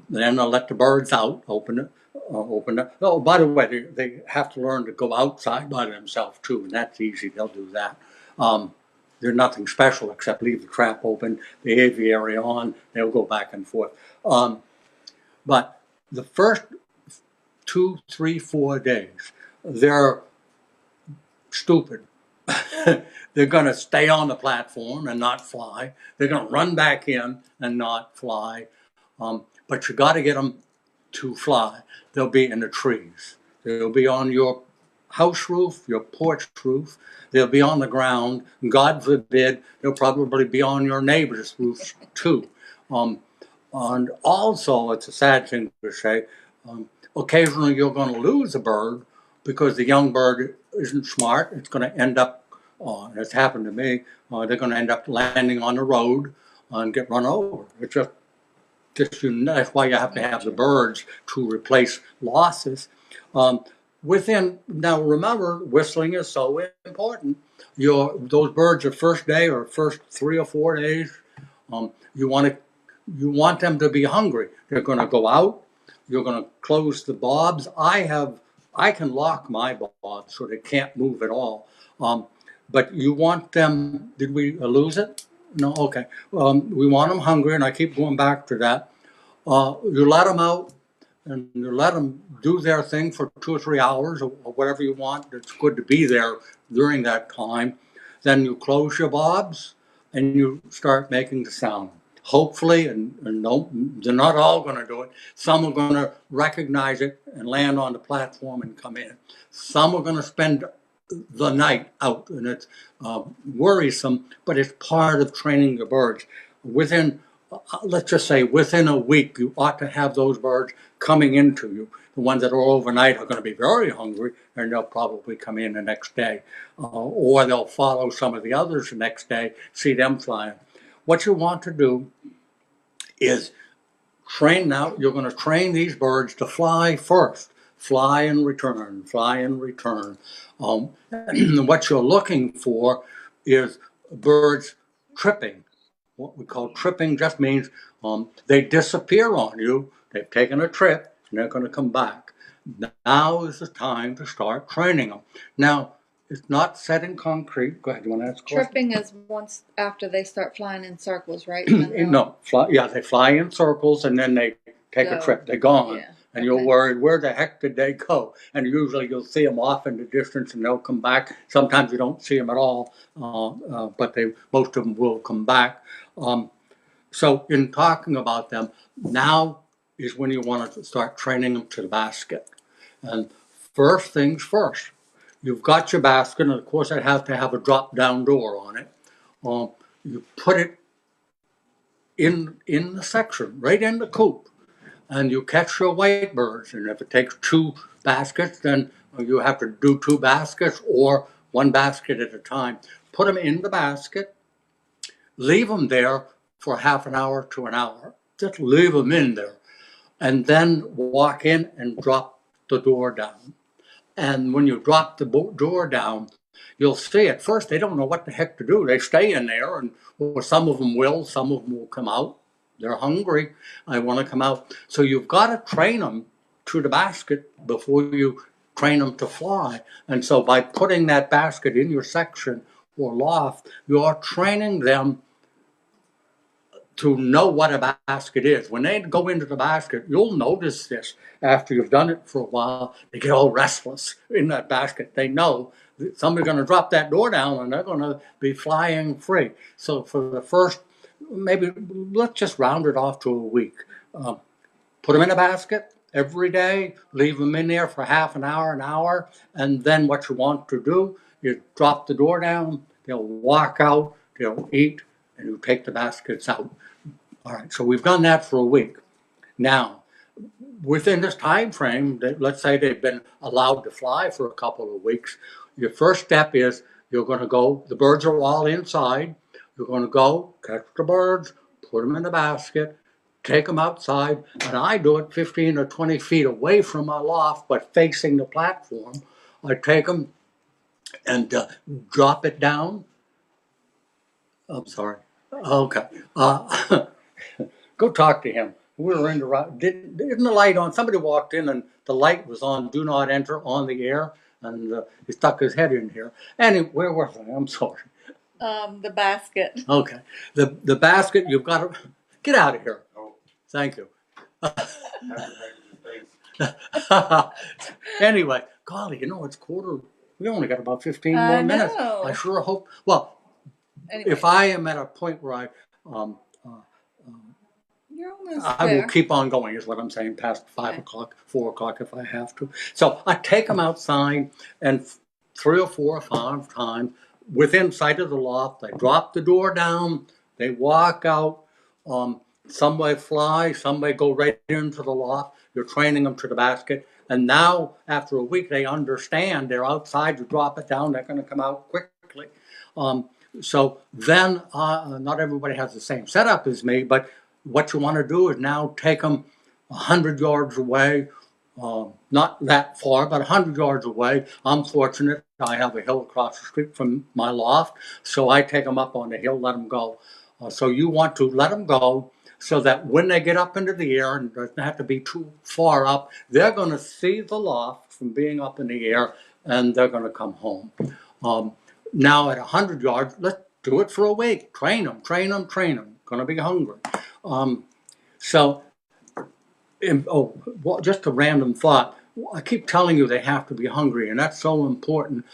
then I let the birds out, open it. Oh, by the way, they have to learn to go outside by themselves too, and that's easy. They'll do that. They're nothing special except leave the trap open, the aviary on. They'll go back and forth. But the first 2, 3, 4 days, they're stupid. They're going to stay on the platform and not fly. They're going to run back in and not fly. But you got to get them to fly. They'll be in the trees. They'll be on your house roof, your porch roof. They'll be on the ground. God forbid, they'll probably be on your neighbor's roof too. And also, it's a sad thing to say, occasionally you're going to lose a bird because the young bird isn't smart. It's going to end up, it's happened to me, they're going to end up landing on the road and get run over. It's just that's why you have to have the birds to replace losses. Now remember, whistling is so important. Those birds the first day or first 3 or 4 days, you want them to be hungry. They're going to go out. You're going to close the bobs. I can lock my bobs so they can't move at all. But you want them. Did we lose it? No. Okay. We want them hungry, and I keep going back to that. You let them out, and you let them do their thing for 2 or 3 hours, or whatever you want. It's good to be there during that time. Then you close your bobs, and you start making the sound. Hopefully, and no, they're not all going to do it. Some are going to recognize it and land on the platform and come in. Some are going to spend the night out, and it's worrisome, but it's part of training the birds. Let's just say within a week, you ought to have those birds coming into you. The ones that are overnight are going to be very hungry, and they'll probably come in the next day. Or they'll follow some of the others the next day, see them flying. What you want to do is you're going to train these birds to fly first. Fly and return, fly and return. What you're looking for is birds tripping. What we call tripping just means they disappear on you. They've taken a trip and they're going to come back. Now is the time to start training them. Now, it's not set in concrete. Go ahead, you want to ask a question? Tripping is once after they start flying in circles, right? No, they fly in circles and then they take a trip. They're gone. Yeah. And you're worried, where the heck did they go? And usually you'll see them off in the distance and they'll come back. Sometimes you don't see them at all, but most of them will come back. So in talking about them, now is when you want to start training them to the basket. And first things first, you've got your basket, and of course it has to have a drop-down door on it. You put it in the section, right in the coop, and you catch your white birds. And if it takes 2 baskets, then you have to do 2 baskets or 1 basket at a time. Put them in the basket, leave them there for half an hour to an hour. Just leave them in there. And then walk in and drop the door down. And when you drop the door down, you'll see at first they don't know what the heck to do. They stay in there, and some of them will, some of them will come out. They're hungry. I want to come out. So you've got to train them to the basket before you train them to fly. And so by putting that basket in your section or loft, you're training them to know what a basket is. When they go into the basket, you'll notice this after you've done it for a while. They get all restless in that basket. They know that somebody's going to drop that door down and they're going to be flying free. So for the first, maybe let's just round it off to a week. Put them in a basket every day, leave them in there for half an hour, and then what you want to do is drop the door down. They'll walk out, they'll eat, and you take the baskets out. All right, so we've done that for a week. Now, within this time frame, let's say they've been allowed to fly for a couple of weeks, your first step is you're going to go, the birds are all inside, you're going to go catch the birds, put them in the basket, take them outside, and I do it 15 or 20 feet away from my loft, but facing the platform. I take them and drop it down. I'm sorry. Okay. Go talk to him. We were in isn't the light on? Somebody walked in and the light was on, do not enter on the air, and he stuck his head in here. Anyway, where was I? I'm sorry. The basket. Okay. The basket, you've got to get out of here. Oh. Thank you. Anyway, golly, it's 4:45. We only got about 15 I more minutes. know. I sure hope. Well, Anyway, if I am at a point where you're almost I will there. keep on going, is what I'm saying, past 5 Okay. o'clock, 4 o'clock if I have to. So I take them outside, and 3 or 4 or 5 times within sight of the loft, they drop the door down, they walk out. Some may fly, some may go right into the loft. You're training them to the basket. And now, after a week, they understand they're outside, you drop it down, they're going to come out quickly. So then, not everybody has the same setup as me, but what you want to do is now take them 100 yards away, not that far, but 100 yards away. I'm fortunate. I have a hill across the street from my loft, so I take them up on the hill, let them go. So you want to let them go so that when they get up into the air, and it doesn't have to be too far up, they're going to see the loft from being up in the air, and they're going to come home. Now at 100 yards, let's do it for a week. Train them, train them, train them. Going to be hungry. So, well, just a random thought. I keep telling you they have to be hungry, and that's so important.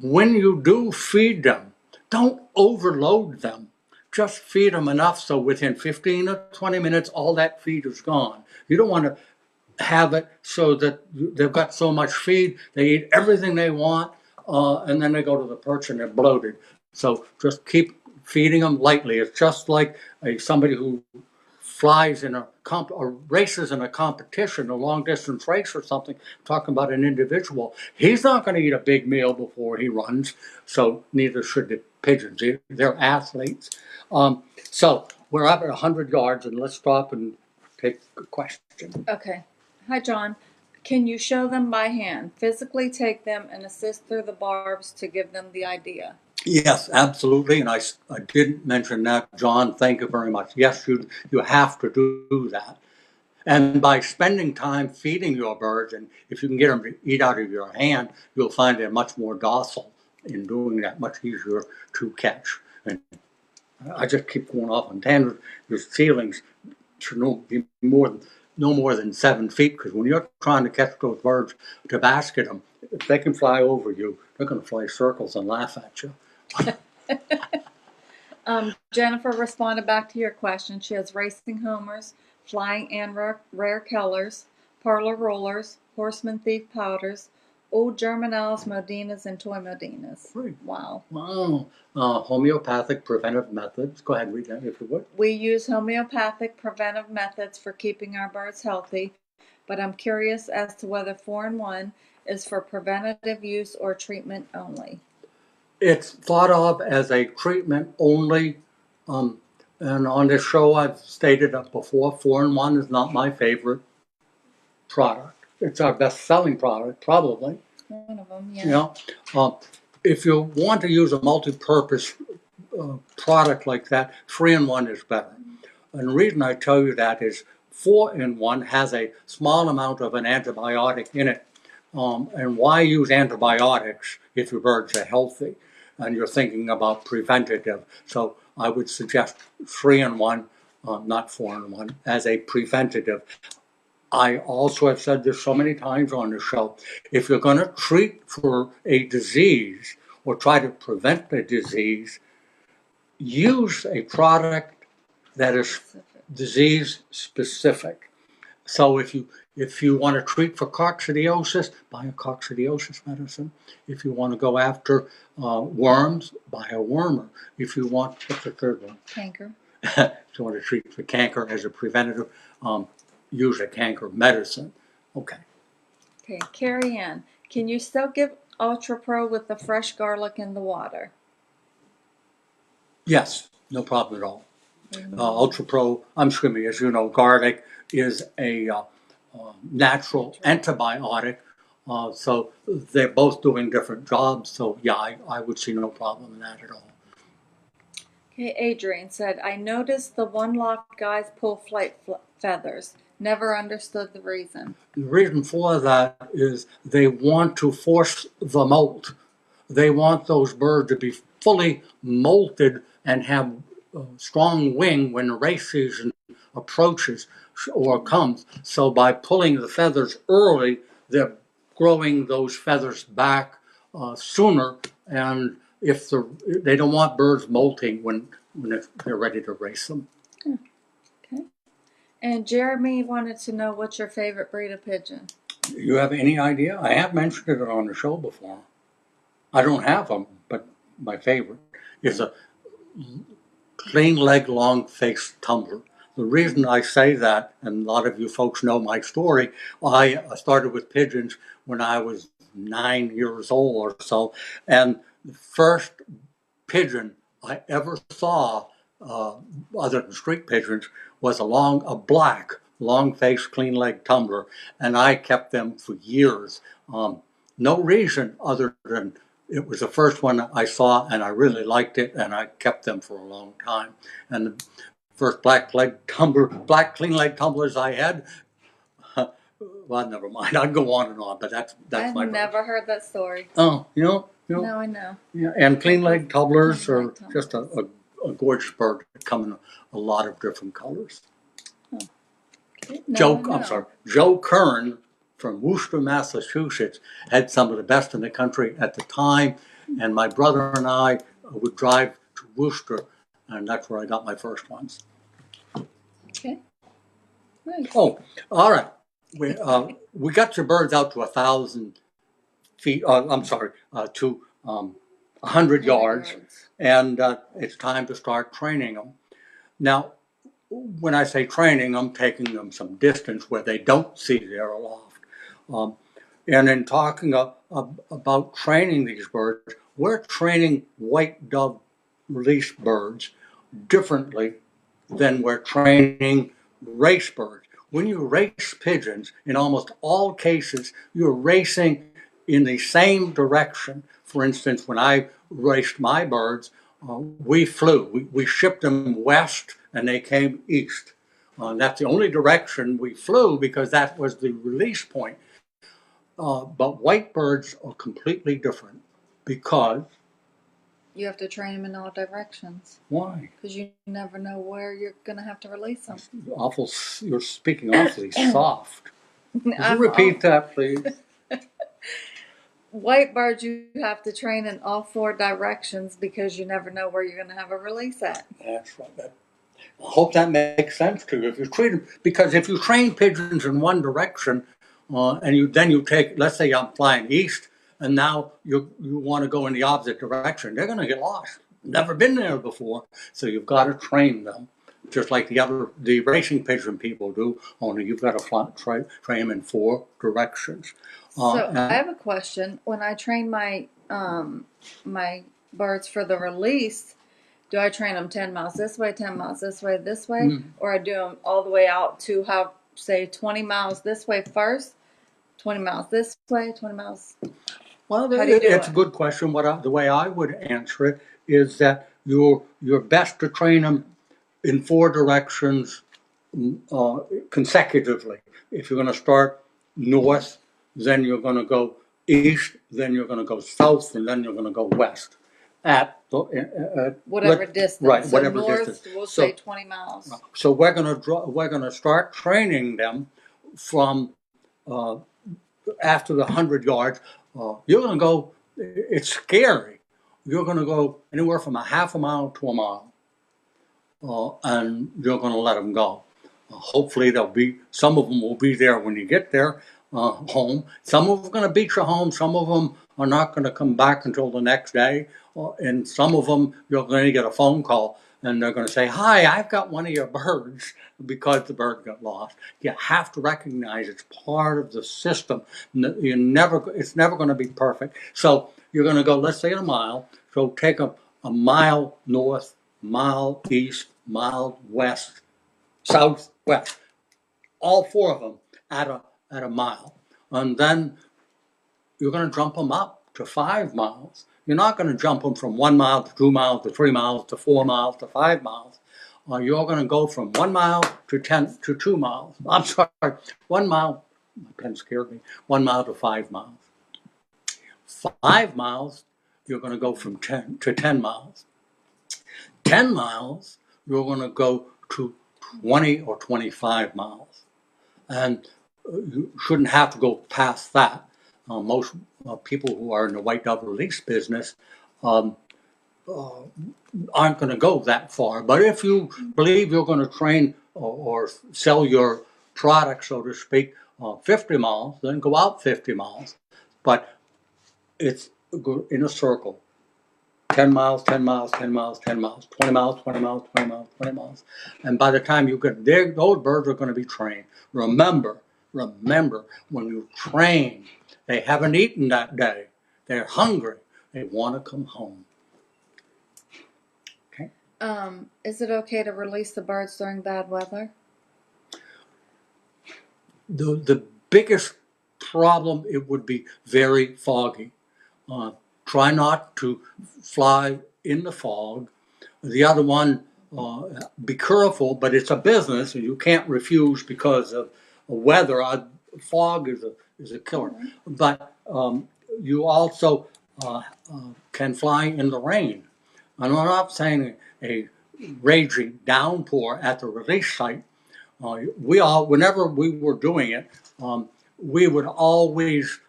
When you do feed them, don't overload them. Just feed them enough so within 15 or 20 minutes, all that feed is gone. You don't want to have it so that they've got so much feed, they eat everything they want, and then they go to the perch and they're bloated. So just keep feeding them lightly. It's just like somebody who flies in or races in a competition, a long distance race or something, talking about an individual. He's not going to eat a big meal before he runs, so neither should the pigeons. They're athletes. So we're up at 100 yards, and let's stop and take a question. Okay. Hi, John. Can you show them by hand? Physically take them and assist through the barbs to give them the idea. Yes, absolutely, and I didn't mention that, John. Thank you very much. Yes, you have to do that. And by spending time feeding your birds, and if you can get them to eat out of your hand, you'll find they're much more docile in doing that, much easier to catch. And I just keep going off on tangents. Your ceilings should be no more than 7 feet, because when you're trying to catch those birds to basket them, if they can fly over you, they're going to fly circles and laugh at you. Jennifer responded back to your question. She has racing homers, flying and rare colors, parlor rollers, horseman thief powders, old German owls, Modinas, and toy Modinas. Great. Wow. Wow. Homeopathic preventive methods. Go ahead and read that if you would. We use homeopathic preventive methods for keeping our birds healthy, but I'm curious as to whether 4-in-1 is for preventative use or treatment only. It's thought of as a treatment only. And on this show, I've stated it before, 4-in-1 is not my favorite product. It's our best-selling product, probably. One of them, yeah. You know, if you want to use a multi-purpose product like that, 3-in-1 is better. And the reason I tell you that is 4-in-1 has a small amount of an antibiotic in it. And why use antibiotics if your birds are healthy and you're thinking about preventative? So I would suggest 3-in-1, not 4-in-1, as a preventative. I also have said this so many times on the show. If you're going to treat for a disease or try to prevent the disease, use a product that is disease specific. So if you want to treat for coccidiosis, buy a coccidiosis medicine. If you want to go after worms, buy a wormer. If you want, what's the third one? Canker. If you want to treat for canker as a preventative, use a canker medicine. Okay. Okay, Carrie Ann, can you still give Ultra Pro with the fresh garlic in the water? Yes, no problem at all. Ultra Pro, as you know, garlic is a natural antibiotic. So they're both doing different jobs. So yeah, I would see no problem in that at all. Okay, Adrian said, I noticed the one lock guys pull flight feathers. Never understood the reason. The reason for that is they want to force the molt. They want those birds to be fully molted and have strong wing when the race season approaches or comes. So by pulling the feathers early, they're growing those feathers back sooner, and if they don't want birds molting when they're ready to race them. Okay. And Jeremy wanted to know what's your favorite breed of pigeon? You have any idea? I have mentioned it on the show before. I don't have them, but my favorite is a clean leg, long face tumbler. The reason I say that, and a lot of you folks know my story, I started with pigeons when I was 9 years old or so, and the first pigeon I ever saw, other than street pigeons, was a black, long-faced, clean-leg tumbler, and I kept them for years. No reason other than it was the first one I saw, and I really liked it, and I kept them for a long time. And the first black clean leg tumblers I had, well, never mind. I'd go on and on, but that's I've my never heard that story. Oh, you know. No, I know. Yeah, and clean leg tumblers Clean are leg tumblers. just a gorgeous bird that come in a lot of different colors. Okay. No, I know. Joe Kern from Worcester, Massachusetts had some of the best in the country at the time, and my brother and I would drive to Worcester, and that's where I got my first ones. Okay. Nice. Oh, all right. We got your birds out to 1,000 feet. To 100 yards, and it's time to start training them. Now, when I say training, I'm taking them some distance where they don't see their aloft. And in talking about training these birds, we're training white dove release birds differently than we're training race birds. When you race pigeons, in almost all cases, you're racing in the same direction. For instance, when I raced my birds, we flew. We shipped them west and they came east. That's the only direction we flew because that was the release point. But white birds are completely different because. You have to train them in all directions. Why? Because you never know where you're going to have to release them. You're speaking awfully soft. Could you repeat that, please? White birds, you have to train in all 4 directions because you never know where you're going to have a release at. That's right. I hope that makes sense to you. If you treat them, because if you train pigeons in one direction, and you take, let's say I'm flying east, and now you want to go in the opposite direction, they're going to get lost. Never been there before, so you've got to train them, just like the racing pigeon people do. Only you've got to train them in 4 directions. So I have a question. When I train my my birds for the release, do I train them 10 miles this way, 10 miles this way, or I do them all the way out to say 20 miles this way first, 20 miles this way, 20 miles? Well, it's a good question. The way I would answer it is that you're best to train them in 4 directions consecutively. If you're going to start north, then you're going to go east, then you're going to go south, and then you're going to go west. Whatever distance. Right, so whatever north, distance. We'll say 20 miles. So we're going to start training them from after the 100 yards. You're going to go. It's scary. You're going to go anywhere from a half a mile to a mile, and you're going to let them go. Hopefully, some of them will be there when you get there home. Some of them are going to beat you home. Some of them are not going to come back until the next day. And some of them, you're going to get a phone call, and they're going to say, "Hi, I've got one of your birds," because the bird got lost. You have to recognize it's part of the system. It's never going to be perfect. So you're going to go, let's say, a mile. So take a mile north, mile east, mile west, southwest, all 4 of them at a mile, and then you're going to jump them up to 5 miles. You're not going to jump them from 1 mile to 2 miles to 3 miles to 4 miles to 5 miles. You're going to go from 1 mile to 2 miles. I'm sorry, 1 mile. My pen scared me. 1 mile to 5 miles. 5 miles, you're going to go from 10 to 10 miles. 10 miles, you're going to go to 20 or 25 miles. And you shouldn't have to go past that. most people who are in the white dove release business um, aren't going to go that far. But if you believe you're going to train or sell your product, so to speak, 50 miles, then go out 50 miles. But it's in a circle. 10 miles, 10 miles, 10 miles, 10 miles, 20 miles, 20 miles, 20 miles, 20 miles. And by the time you get there, those birds are going to be trained. Remember, when you train, they haven't eaten that day. They're hungry. They want to come home. Okay? Is it okay to release the birds during bad weather? The biggest problem, it would be very foggy. Try not to fly in the fog. The other one, be careful, but it's a business and you can't refuse because of weather. Fog is a killer. But you also can fly in the rain. And I'm not saying a raging downpour at the release site. Whenever we were doing it, we would always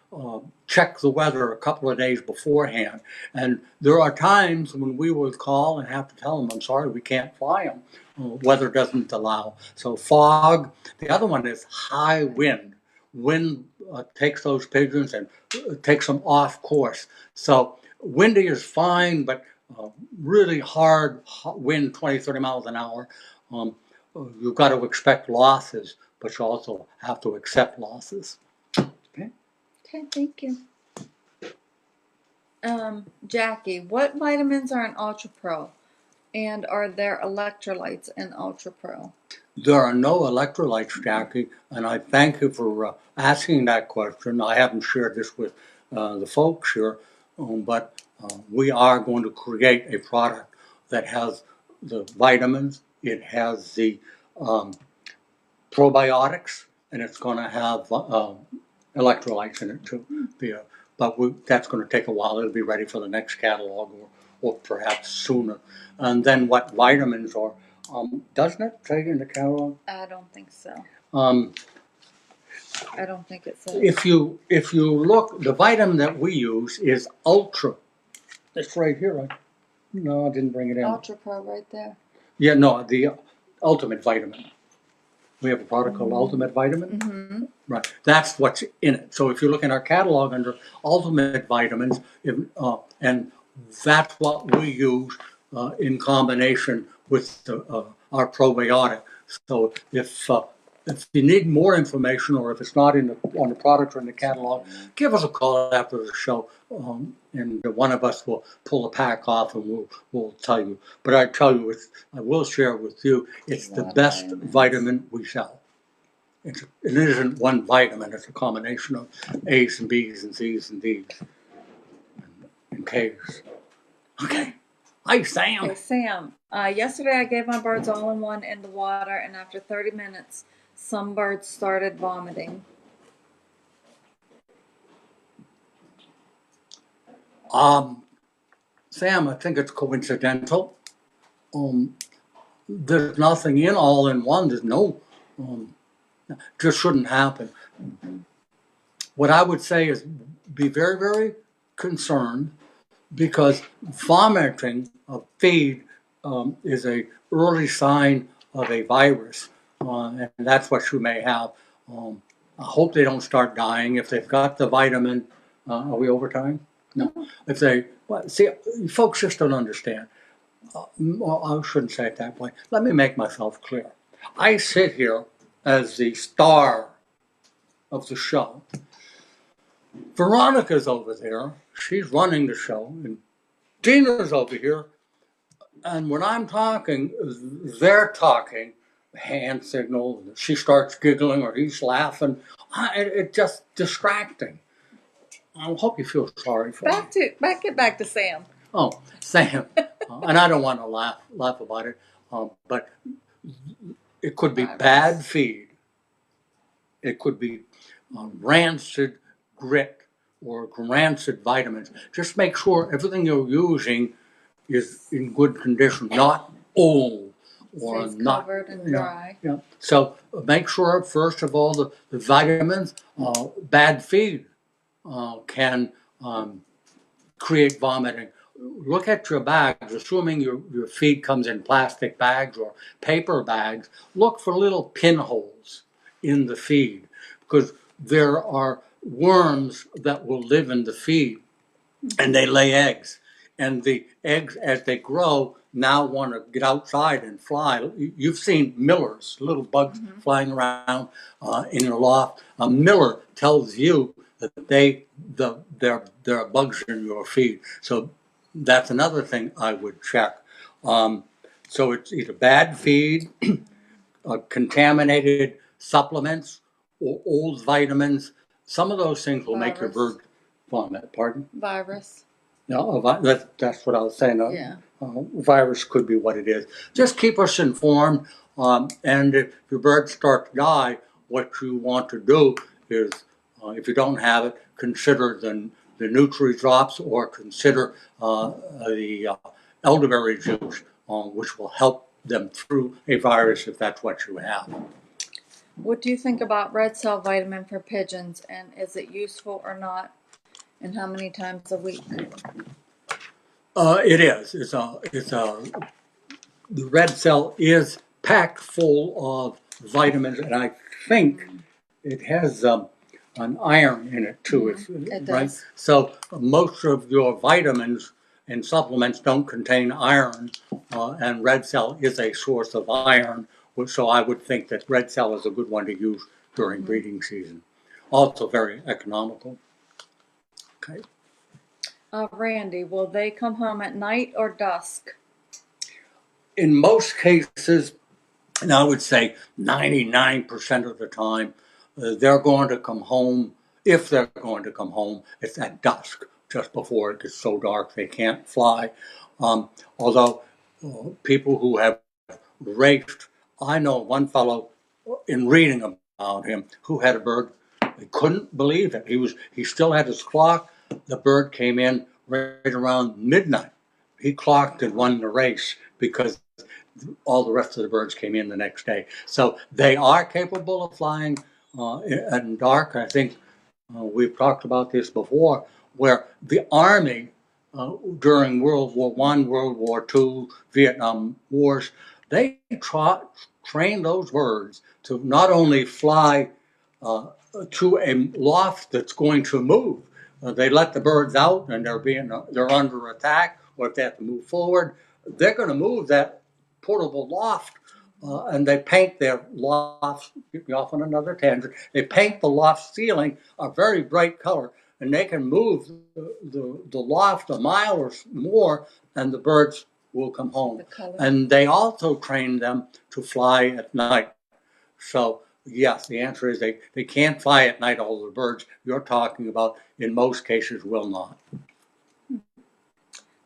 check the weather a couple of days beforehand. And there are times when we would call and have to tell them, I'm sorry, we can't fly them. Weather doesn't allow. So fog. The other one is high wind. Wind takes those pigeons and takes them off course. So windy is fine, but really hard wind, 20, 30 miles an hour. You've got to expect losses, but you also have to accept losses. Okay, thank you. Jackie, what vitamins are in Ultra Pro? And are there electrolytes in Ultra Pro? There are no electrolytes, Jackie, and I thank you for asking that question. I haven't shared this with the folks here, but we are going to create a product that has the vitamins, it has the probiotics, and it's going to have electrolytes in it too. But that's going to take a while. It'll be ready for the next catalog or perhaps sooner. And then what vitamins are, doesn't it say in the catalog? I don't think so. I don't think it says. If you look, the vitamin that we use is Ultra. It's right here. Right? No, I didn't bring it in. Ultra Pro right there. Yeah, no, the Ultimate Vitamin. We have a product called Ultimate Vitamin. Mm-hmm. Right, that's what's in it. So if you look in our catalog under Ultimate Vitamins, and that's what we use in combination with our probiotic. So if you need more information, or if it's not on the product or in the catalog, give us a call after the show, and one of us will pull a pack off and we'll tell you. But I tell you, I will share with you, it's the best vitamin we sell. It isn't one vitamin, it's a combination of A's and B's and C's and D's and K's. Okay. Hi, Sam. Hey, Sam. Yesterday I gave my birds all-in-one in the water, and after 30 minutes, some birds started vomiting. Sam, I think it's coincidental. There's nothing in all-in-one. There's no... just shouldn't happen. What I would say is be very, very concerned, because vomiting of feed is a early sign of a virus, and that's what you may have. I hope they don't start dying if they've got the vitamin. Are we over time? No. If they, well, see, folks just don't understand. Well, I shouldn't say it that way. Let me make myself clear. I sit here as the star of the show. Veronica's over there. She's running the show. And Gina's over here. And when I'm talking, they're talking. Hand signal. She starts giggling or he's laughing. It's just distracting. I hope you feel sorry for me. Back to Sam. Oh, Sam. And I don't want to laugh about it. But it could be bad feed. It could be rancid grit or rancid vitamins. Just make sure everything you're using is in good condition, not old or Stays not covered and dry. Yeah. So make sure, first of all, the vitamins, bad feed. can create vomiting. Look at your bags, assuming your feed comes in plastic bags or paper bags. Look for little pinholes in the feed because there are worms that will live in the feed and they lay eggs. And the eggs, as they grow, now want to get outside and fly. You've seen millers, little bugs flying around in your loft. A miller tells you that there are bugs in your feed. So that's another thing I would check. So it's either bad feed, contaminated supplements, or old vitamins. Some of those things will make your bird vomit. Pardon? Virus. No, that's what I was saying. Yeah. Virus could be what it is. Just keep us informed. And if your birds start to die, what you want to do is, if you don't have it, consider the Nutri drops or consider the elderberry juice, which will help them through a virus if that's what you have. What do you think about red cell vitamin for pigeons, and is it useful or not? And how many times a week? It is. The red cell is packed full of vitamins, and I think it has an iron in it too. It right? does. So most of your vitamins and supplements don't contain iron, and red cell is a source of iron. So I would think that red cell is a good one to use during breeding season. Also very economical. Okay. Randy, will they come home at night or dusk? In most cases, and I would say 99% of the time, they're going to come home. If they're going to come home, it's at dusk, just before it gets so dark they can't fly. Although people who have raced, I know one fellow in reading about him who had a bird. He couldn't believe it. He still had his clock. The bird came in right around midnight. He clocked and won the race because all the rest of the birds came in the next day. So they are capable of flying in dark. I think we've talked about this before, where the Army during World War I, World War II, Vietnam Wars, they trained those birds to not only fly to a loft that's going to move. They let the birds out and they're under attack, or if they have to move forward, they're going to move that portable loft, and they paint their lofts. Get me off on another tangent. They paint the loft ceiling a very bright color, and they can move the loft a mile or more, and the birds will come home. And they also train them to fly at night. So yes, the answer is they can't fly at night. All the birds you're talking about, in most cases, will not.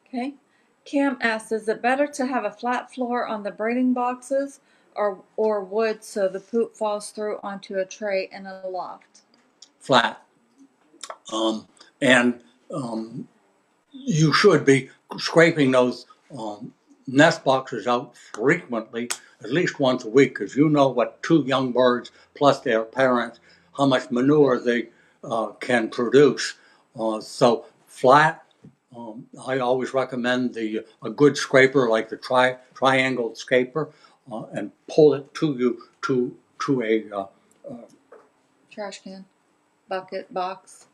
Okay. Cam asks, is it better to have a flat floor on the breeding boxes or wood so the poop falls through onto a tray in a loft? Flat. And you should be scraping those nest boxes out frequently, at least once a week, because you know what two young birds plus their parents, how much manure they can produce. So flat. I always recommend a good scraper like the triangle scraper, and pull it to a Trash can, bucket, box.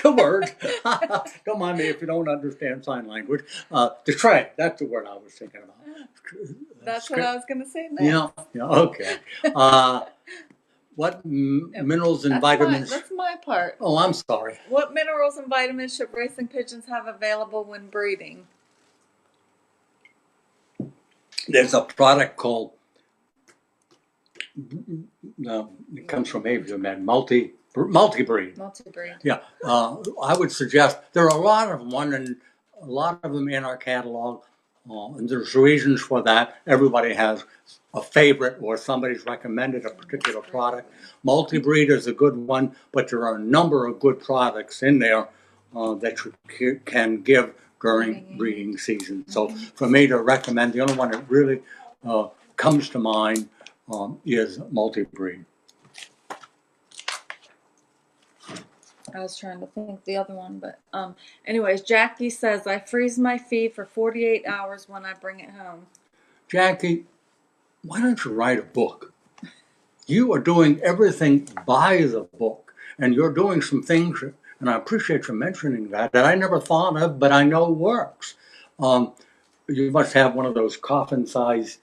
the word. Don't mind me if you don't understand sign language. The tray. That's the word I was thinking about. That's what I was going to say next. Yeah. Okay. What minerals and vitamins? That's my part. Oh, I'm sorry. What minerals and vitamins should racing pigeons have available when breeding? There's a product called, it comes from Aviamed, multi-breed. Multi-breed. Yeah, I would suggest there are a lot of them in our catalog, and there's reasons for that. Everybody has a favorite, or somebody's recommended a particular product. Multi-breed is a good one, but there are a number of good products in there that you can give during breeding season. So for me to recommend, the only one that really comes to mind is multi-breed. I was trying to think the other one, but anyways, Jackie says I freeze my feed for 48 hours when I bring it home. Jackie, why don't you write a book? You are doing everything by the book, and you're doing some things, and I appreciate you mentioning that I never thought of, but I know works. You must have one of those coffin-sized,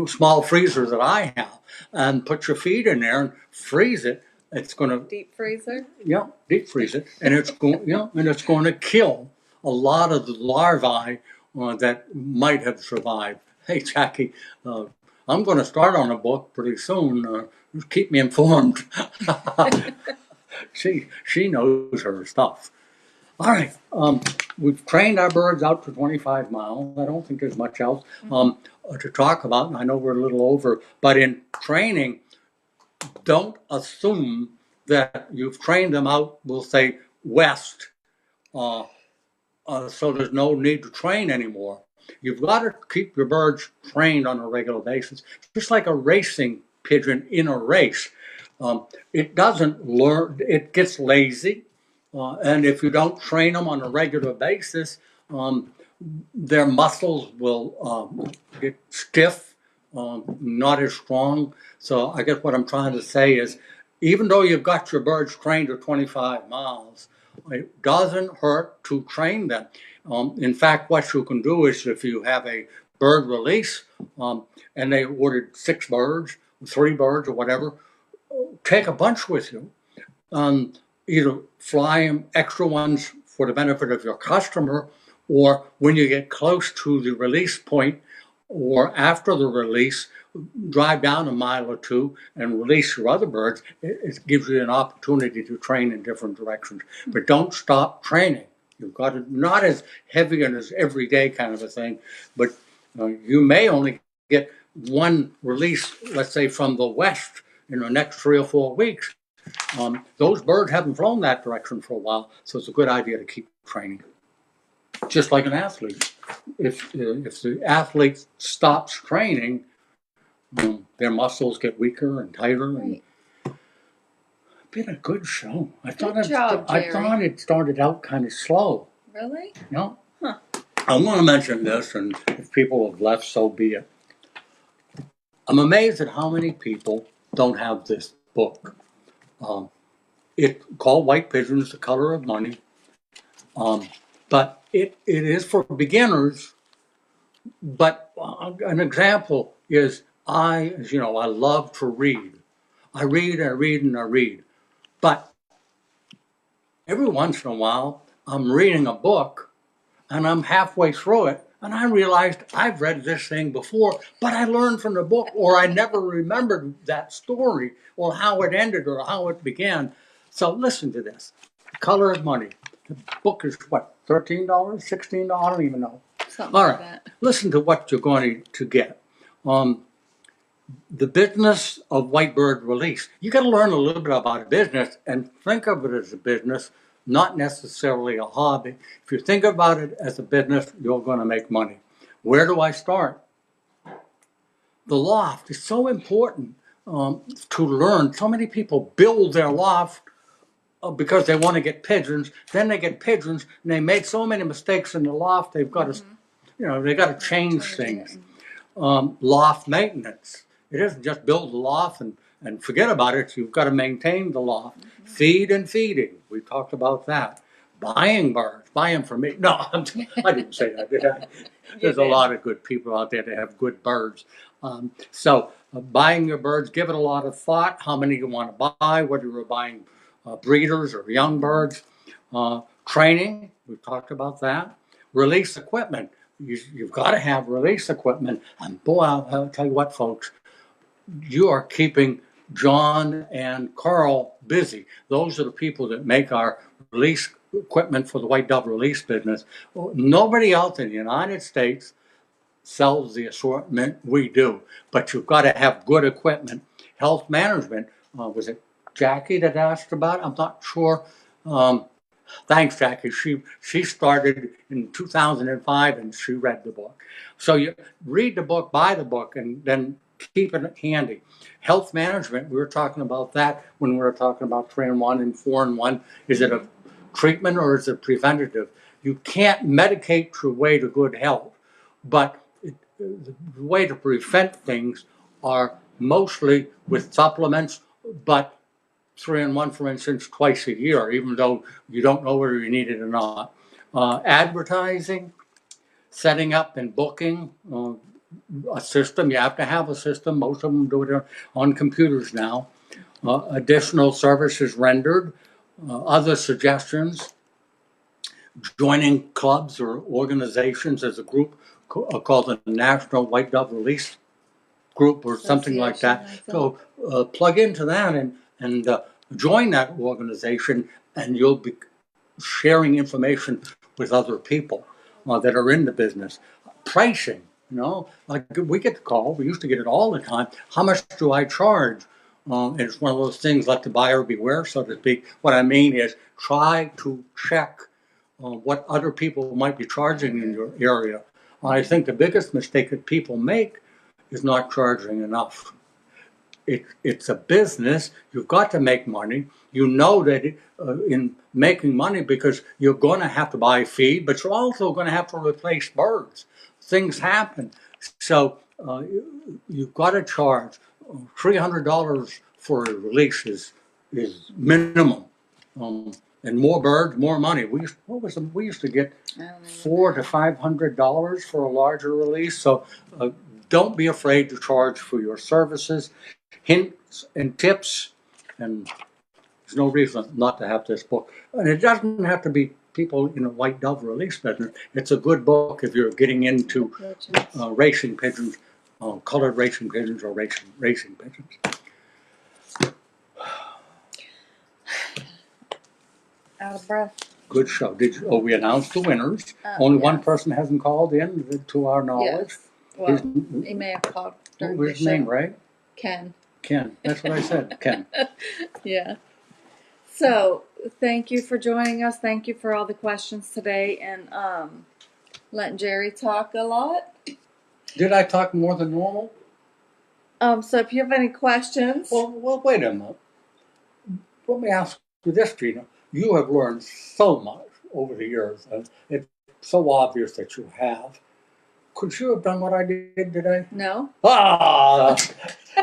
small freezers that I have, and put your feed in there and freeze it. It's going to, Deep freezer? yeah, deep freeze it, and it's going, and it's going to kill a lot of the larvae that might have survived. Hey, Jackie, I'm going to start on a book pretty soon. Just keep me informed. She knows her stuff. All right, we've trained our birds out to 25 miles. I don't think there's much else to talk about, and I know we're a little over, but in training, don't assume that you've trained them out, we'll say, west, so there's no need to train anymore. You've got to keep your birds trained on a regular basis, just like a racing pigeon in a race. It doesn't learn, it gets lazy, and if you don't train them on a regular basis, their muscles will get stiff, not as strong. So I guess what I'm trying to say is, even though you've got your birds trained to 25 miles, it doesn't hurt to train them. In fact, what you can do is if you have a bird release and they ordered 6 birds, 3 birds or whatever, take a bunch with you. Either fly them extra ones for the benefit of your customer, or when you get close to the release point or after the release, drive down a mile or two and release your other birds. It gives you an opportunity to train in different directions. But don't stop training. You've got to, not as heavy and as everyday kind of a thing, but you may only get one release, let's say from the west, in the next 3 or 4 weeks. Those birds haven't flown that direction for a while, so it's a good idea to keep training. Just like an athlete. If the athlete stops training, their muscles get weaker and tighter. Right. And been a good show. I Good job, Jerry. thought it started out kind of slow. Really? No. Huh. I want to mention this, and if people have left, so be it. I'm amazed at how many people don't have this book. It's called White Pigeons, The Color of Money. But it is for beginners. But an example is as you know, I love to read. I read. But every once in a while, I'm reading a book and I'm halfway through it and I realized I've read this thing before, but I learned from the book, or I never remembered that story or how it ended or how it began. So listen to this. Color of Money. The book is what, $13, $16? I don't even know. Something All like right, that. listen to what you're going to get. The business of white bird release. You got to learn a little bit about a business and think of it as a business, not necessarily a hobby. If you think about it as a business, you're going to make money. Where do I start? The loft is so important to learn. So many people build their loft because they want to get pigeons. Then they get pigeons and they make so many mistakes in the loft. They've got to, they got to change things. Loft maintenance. It isn't just build the loft and forget about it. You've got to maintain the loft. Feed and feeding. We talked about that. Buying birds. Buy them from me. No, I didn't say that, did I? There's a lot of good people out there that have good birds. So buying your birds, give it a lot of thought. How many you want to buy, whether you're buying breeders or young birds. Training, we've talked about that. Release equipment. You've got to have release equipment. And boy, I'll tell you what, folks, you are keeping John and Carl busy. Those are the people that make our release equipment for the white dove release business. Nobody else in the United States sells the assortment we do, but you've got to have good equipment. Health management, was it Jackie that asked about it? I'm not sure. Thanks, Jackie. She started in 2005 and she read the book. So you read the book, buy the book, and then keep it handy. Health management, we were talking about that when we were talking about 3-in-1 and 4-in-1. Is it a treatment or is it preventative? You can't medicate your way to good health, but the way to prevent things are mostly with supplements, but 3-in-1, for instance, twice a year, even though you don't know whether you need it or not. Advertising, setting up and booking a system. You have to have a system. Most of them do it on computers now. Additional services rendered. Other suggestions. Joining clubs or organizations as a group called the National White Dove Release Group or something like that. So plug into that and join that organization, and you'll be sharing information with other people that are in the business. Pricing, like we get the call, we used to get it all the time. How much do I charge? It's one of those things, let the buyer beware, so to speak. What I mean is try to check what other people might be charging in your area. I think the biggest mistake that people make is not charging enough. It's a business. You've got to make money. You know that in making money, because you're going to have to buy feed, but you're also going to have to replace birds. Things happen. So you've got to charge. $300 for a release is minimum. And more birds, more money. We used to get $400 to $500 for a larger release. So don't be afraid to charge for your services. Hints and tips, and there's no reason not to have this book. And it doesn't have to be people in a white dove release business. It's a good book if you're getting into racing pigeons, colored racing pigeons, or racing pigeons. Out of breath. Good show. We announced the winners. Only one person hasn't called in, to our knowledge. Yes. Well, he may have called during What was his name, right? Ken. Ken. That's what I said. Ken. Yeah. So, thank you for joining us. Thank you for all the questions today, and letting Jerry talk a lot. Did I talk more than normal? So if you have any questions. Well, wait a minute. Let me ask you this, Gina. You have learned so much over the years, and it's so obvious that you have. Could you have done what I did today? No.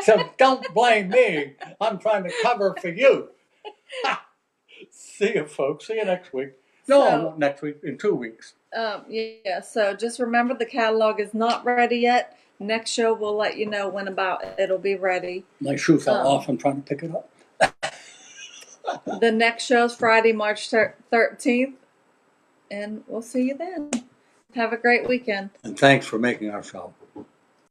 So don't blame me. I'm trying to cover for you. See you, folks. See you next week. No, not next week. In 2 weeks. Yeah. So just remember, the catalog is not ready yet. Next show we'll let you know when about it'll be ready. My shoe fell off. I'm trying to pick it up. The next show is Friday, March 13th, and we'll see you then. Have a great weekend. And thanks for making our show.